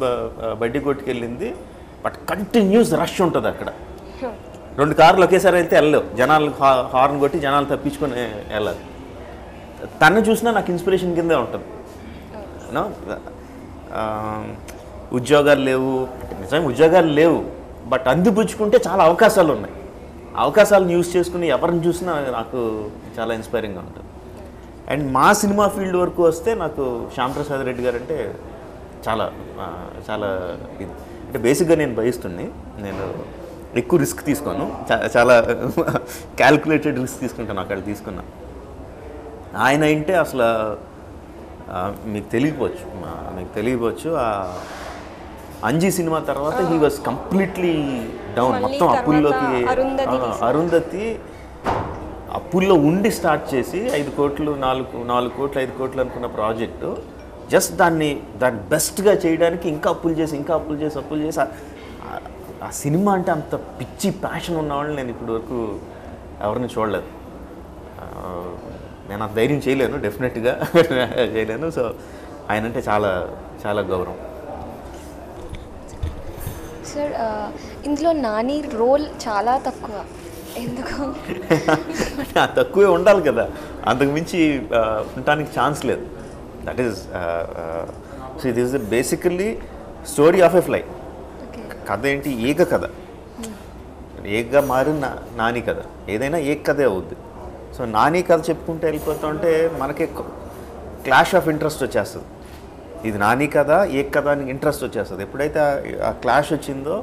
బడ్డీ కొట్టుకు వెళ్ళింది. బట్ కంటిన్యూస్ రష్ ఉంటుంది అక్కడ. 2 కార్లు ఒకేసారి వెళ్తే వెళ్ళలేవు, జనాలు హార్న్ కొట్టి జనాలు తప్పించుకొని వెళ్ళాలి. తను చూసినా నాకు ఇన్స్పిరేషన్ కిందే ఉంటుంది. ఉద్యోగాలు లేవు, నిజంగా ఉద్యోగాలు లేవు, బట్ అందిపుచ్చుకుంటే చాలా అవకాశాలు ఉన్నాయి. అవకాశాలను యూజ్ చేసుకుని ఎవరిని చూసినా నాకు చాలా ఇన్స్పైరింగ్గా ఉంటుంది. అండ్ మా సినిమా ఫీల్డ్ వరకు వస్తే నాకు శ్యామ్ ప్రసాద్ రెడ్డి గారు అంటే చాలా చాలా ఇది. అంటే బేసిక్గా నేను భయిస్తుంది, నేను ఎక్కువ రిస్క్ తీసుకోను, చాలా క్యాల్కులేటెడ్ రిస్క్ తీసుకుంటాను. అక్కడ తీసుకున్నా. ఆయన అంటే అసలు మీకు తెలియకపోవచ్చు అంజీ సినిమా తర్వాత హీ వాజ్ కంప్లీట్లీ డౌన్. మొత్తం అప్పుల్లోకి, అరుంధతి అప్పుల్లో ఉండి స్టార్ట్ చేసి 5 కోట్లు 4 కోట్లు 5 కోట్లు అనుకున్న ప్రాజెక్టు జస్ట్ దాన్ని బెస్ట్గా చేయడానికి ఇంకా అప్పులు చేసి ఆ సినిమా అంటే అంత పిచ్చి ప్యాషన్ ఉన్నవాళ్ళు నేను ఇప్పటి వరకు ఎవరిని చూడలేదు. నేను ఆ ధైర్యం చేయలేను, డెఫినెట్గా చేయలేను. సో ఆయన అంటే చాలా చాలా గౌరవం. సార్ ఇందులో నాని రోల్ చాలా తక్కువ, ఎందుకు? తక్కువే ఉండాలి కదా, అంతకుమించి ఉండటానికి ఛాన్స్ లేదు. That is so it is basically story of a fly. కథ ఏంటి? ఏక కథ, ఏకగా మారిన నాని కథ. ఏదైనా ఏక కథే అవుద్ది. సో నాని కథ చెప్పుకుంటే వెళ్ళిపోతుంటే మనకి క్లాష్ ఆఫ్ ఇంట్రెస్ట్ వచ్చేస్తుంది. ఇది నాని కథ, ఏక కథ అని ఇంట్రెస్ట్ వచ్చేస్తుంది. ఎప్పుడైతే ఆ క్లాష్ వచ్చిందో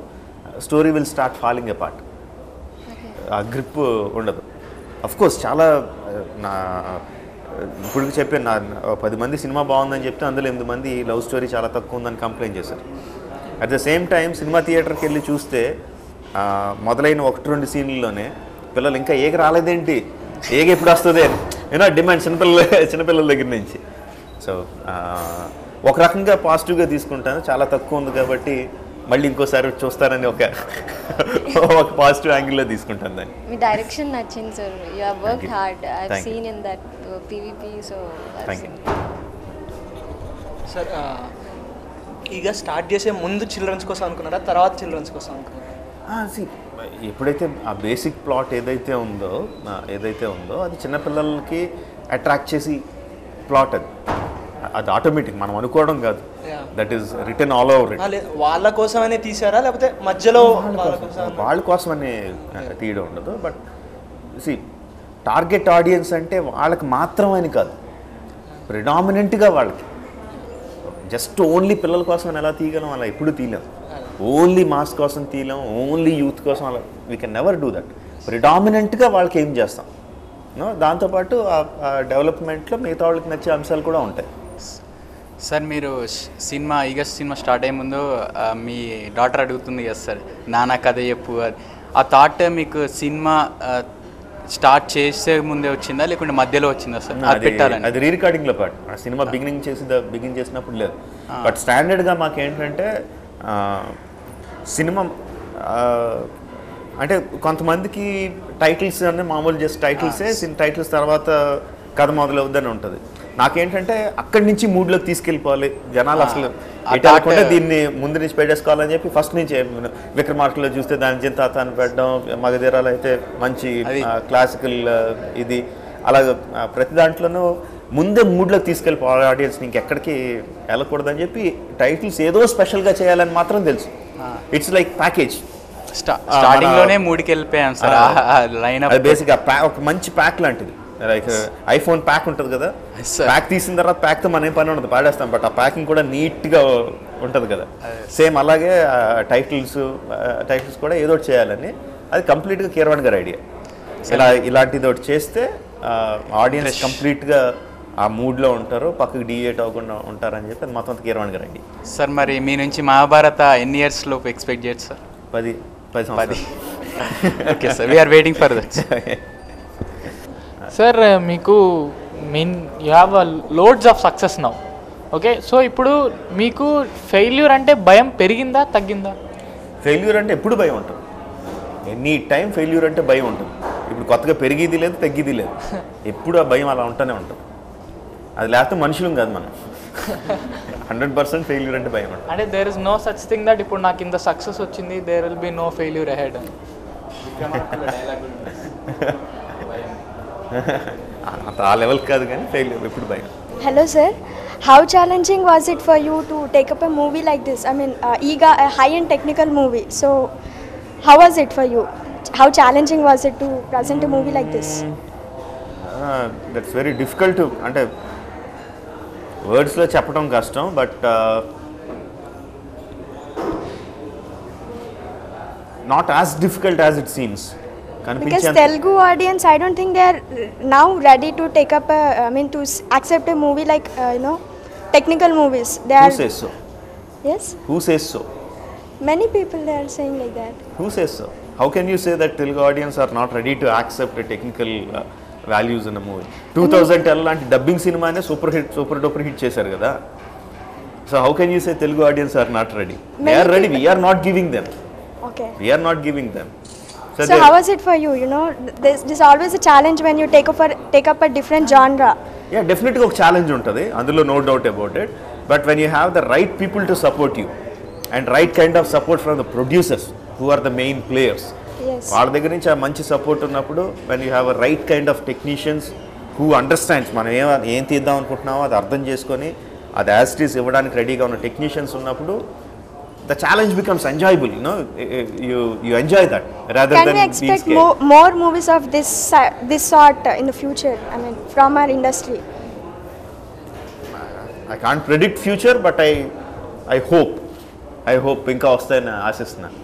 story will start falling apart. ఆ గ్రిప్ ఉండదు. అఫ్కోర్స్ చాలా ఇప్పుడు చెప్పాను, 10 మంది సినిమా బాగుందని చెప్తే అందులో 8 మంది లవ్ స్టోరీ చాలా తక్కువ ఉందని కంప్లైంట్ చేశారు. At the same time cinema థియేటర్కి వెళ్ళి చూస్తే మొదలైన 1-2 సీన్లలోనే పిల్లలు ఇంకా ఏక రాలేదేంటి, ఏక ఎప్పుడు వస్తుంది డిమాండ్ చిన్నపిల్లల దగ్గర నుంచి. సో ఒక రకంగా పాజిటివ్గా తీసుకుంటాను. చాలా తక్కువ ఉంది కాబట్టి మళ్ళీ ఇంకోసారి చూస్తారని ఒక పాజిటివ్ యాంగిల్లో తీసుకుంటాను దాన్ని. మీ డైరెక్షన్ నచ్చింది sir. You have worked hard. I have seen in that PVP. So thank you sir. ఇక స్టార్ట్ చేసే ముందు చిల్డ్రన్స్ కోసం అనుకున్నారా, తర్వాత చిల్డ్రన్స్ కోసం అనుకున్నారా? ఎప్పుడైతే ఆ బేసిక్ ప్లాట్ ఏదైతే ఉందో అది చిన్నపిల్లలకి అట్రాక్ట్ చేసి ప్లాట్ అది ఆటోమేటిక్, మనం అనుకోవడం కాదు. That is written all over it. వాళ్ళ కోసమనే తీసారా లేకపోతే మధ్యలో వాళ్ళ కోసమనే తీయడం ఉండదు. బట్ టార్గెట్ ఆడియన్స్ అంటే వాళ్ళకి మాత్రమని కాదు, ప్రిడామినెంట్గా వాళ్ళకి. జస్ట్ ఓన్లీ పిల్లల కోసం ఎలా తీయగలం, అలా ఎప్పుడు తీయలేం. ఓన్లీ మాస్ కోసం తీయలేం, ఓన్లీ యూత్ కోసం అలా we can never do that. ప్రిడామినెంట్గా వాళ్ళకి ఏం చేస్తాం. దాంతోపాటు ఆ డెవలప్మెంట్లో మిగతా వాళ్ళకి నచ్చే అంశాలు కూడా ఉంటాయి. సార్ మీరు ఈగస్ట్ సినిమా స్టార్ట్ అయ్యే ముందు మీ డాటర్ అడుగుతుంది కదా సార్, నాన్న కథ చెప్పు. ఆ థాట్ మీకు సినిమా స్టార్ట్ చేసే ముందే వచ్చిందా లేకుంటే మధ్యలో వచ్చిందా సార్? అది పెట్టాలని అది రీ రికార్డింగ్లో పాటు ఆ సినిమా బిగినింగ్ చేసినప్పుడు లేదు. బట్ స్టాండర్డ్గా మాకేంటంటే సినిమా అంటే కొంతమందికి టైటిల్స్ అనే మామూలు జస్ట్ టైటిల్స్ తర్వాత కథ మొదలవుద్దని ఉంటుంది. నాకేంటంటే అక్కడి నుంచి మూడ్లోకి తీసుకెళ్ళిపోవాలి జనాలు, అసలు ఎటాలకుండా దీన్ని ముందు నుంచి పెట్టేసుకోవాలని చెప్పి ఫస్ట్ నుంచి విక్రమార్కులో చూస్తే దాని జింతాత అని పెట్టడం, మగధీరాలు అయితే మంచి క్లాసికల్ ఇది, అలాగే ప్రతి దాంట్లోనూ ముందే మూడ్లోకి తీసుకెళ్ళిపోవాలి ఆడియన్స్ని, ఇంకెక్కడికి వెళ్ళకూడదని చెప్పి టైటిల్స్ ఏదో స్పెషల్గా చేయాలని మాత్రం తెలుసు. It's like package. స్టార్టింగ్లోనే మూడుకి వెళ్ళిపోయాం సార్. లైన్ అప్ బేసిక్గా ఒక మంచి ప్యాక్ లాంటిది. లైక్ ఐఫోన్ ప్యాక్ ఉంటుంది కదా, ప్యాక్ తీసిన తర్వాత ప్యాక్తో మనం పని ఉండదు, పాడేస్తాం. బట్ ఆ ప్యాకింగ్ కూడా నీట్గా ఉంటుంది కదా. సేమ్ అలాగే టైటిల్స్ కూడా ఏదో ఒకటి చేయాలని, అది కంప్లీట్గా కీరవాణి గారి ఐడియా. ఇలాంటిది ఒకటి చేస్తే ఆడియన్స్ కంప్లీట్గా ఆ మూడ్లో ఉంటారు, పక్కకి డివియేట్ అవ్వకుండా ఉంటారని చెప్పి అది మొత్తం కీరవాణి గారి ఐడియా. సార్ మరి మీ నుంచి మహాభారత ఎన్ని ఇయర్స్ లోపు ఎక్స్పెక్ట్ చేయొచ్చు సార్? 10 సంవత్సరాలు. Okay sir, we're waiting for that. Sir మీకు you have loads of success now. Okay, so ఇప్పుడు మీకు ఫెయిల్యూర్ అంటే భయం పెరిగిందా తగ్గిందా? ఫెయిల్యూర్ అంటే ఎప్పుడు భయం ఉంటుంది, ఎనీ టైం ఫెయిల్యూర్ అంటే భయం ఉంటుంది. ఇప్పుడు కొత్తగా పెరిగేది లేదు, తగ్గేది లేదు, ఎప్పుడు ఆ భయం అలా ఉంటూనే ఉంటుంది. అది లేకపోతే మనుషులం కాదు మనం. 100% ఫెయిల్యూర్ అంటే భయం అంట. అంటే there is no such thing that ఇప్పుడు నాకు ఇంత సక్సెస్ వచ్చింది there will be no failure ahead అని. అంత ఆ లెవెల్ కాదు కానీ ఫెయిల్యూర్ ఎప్పుడు భయం. Hello, sir. How challenging was it for you to take up a movie like this? I mean, EGA, a high-end technical movie. So, how was it for you? How challenging was it to present a movie like this? That's very difficult to, అంటే వర్డ్స్లో చెప్పడం కష్టం, but not as difficult as it seems. Because Telugu audience, I don't think they are now ready to take up a, I mean, to accept a movie like, technical movies. They are. Who says so? Yes. Who says so? Many people they are saying like that. Who says so? How can you say that Telugu audience are not ready to accept a technical values in a movie? 2010 లాంటి డబ్బింగ్ సినిమానే సూపర్ డూపర్ హిట్ చేశారు కదా. So how can you say Telugu audience are not ready? They are ready. We are not giving them. Okay. We are not giving them. So how was it for you? This is always a challenge when you take up a different genre. Yeah, definitely ఒక ఛాలెంజ్ ఉంటుంది, అందులో no doubt about it. But when you have the right people to support you and right kind of support from the producers who are the main players, వాళ్ళ దగ్గర నుంచి ఆ మంచి సపోర్ట్ ఉన్నప్పుడు, when you have a right kind of technicians who understands మనం ఏం తీద్దాం అనుకుంటున్నామో అది అర్థం చేసుకొని అది యాజ్ ఇట్ ఈస్ ఇవ్వడానికి రెడీగా ఉన్న టెక్నీషియన్స్ ఉన్నప్పుడు the challenge becomes enjoyable, you enjoy that rather than being scared. Can we expect more movies of this sort in the future, I mean, from our industry? I can't predict future, but I hope ఇంకా వస్తాయని ఆశిస్తున్నాను.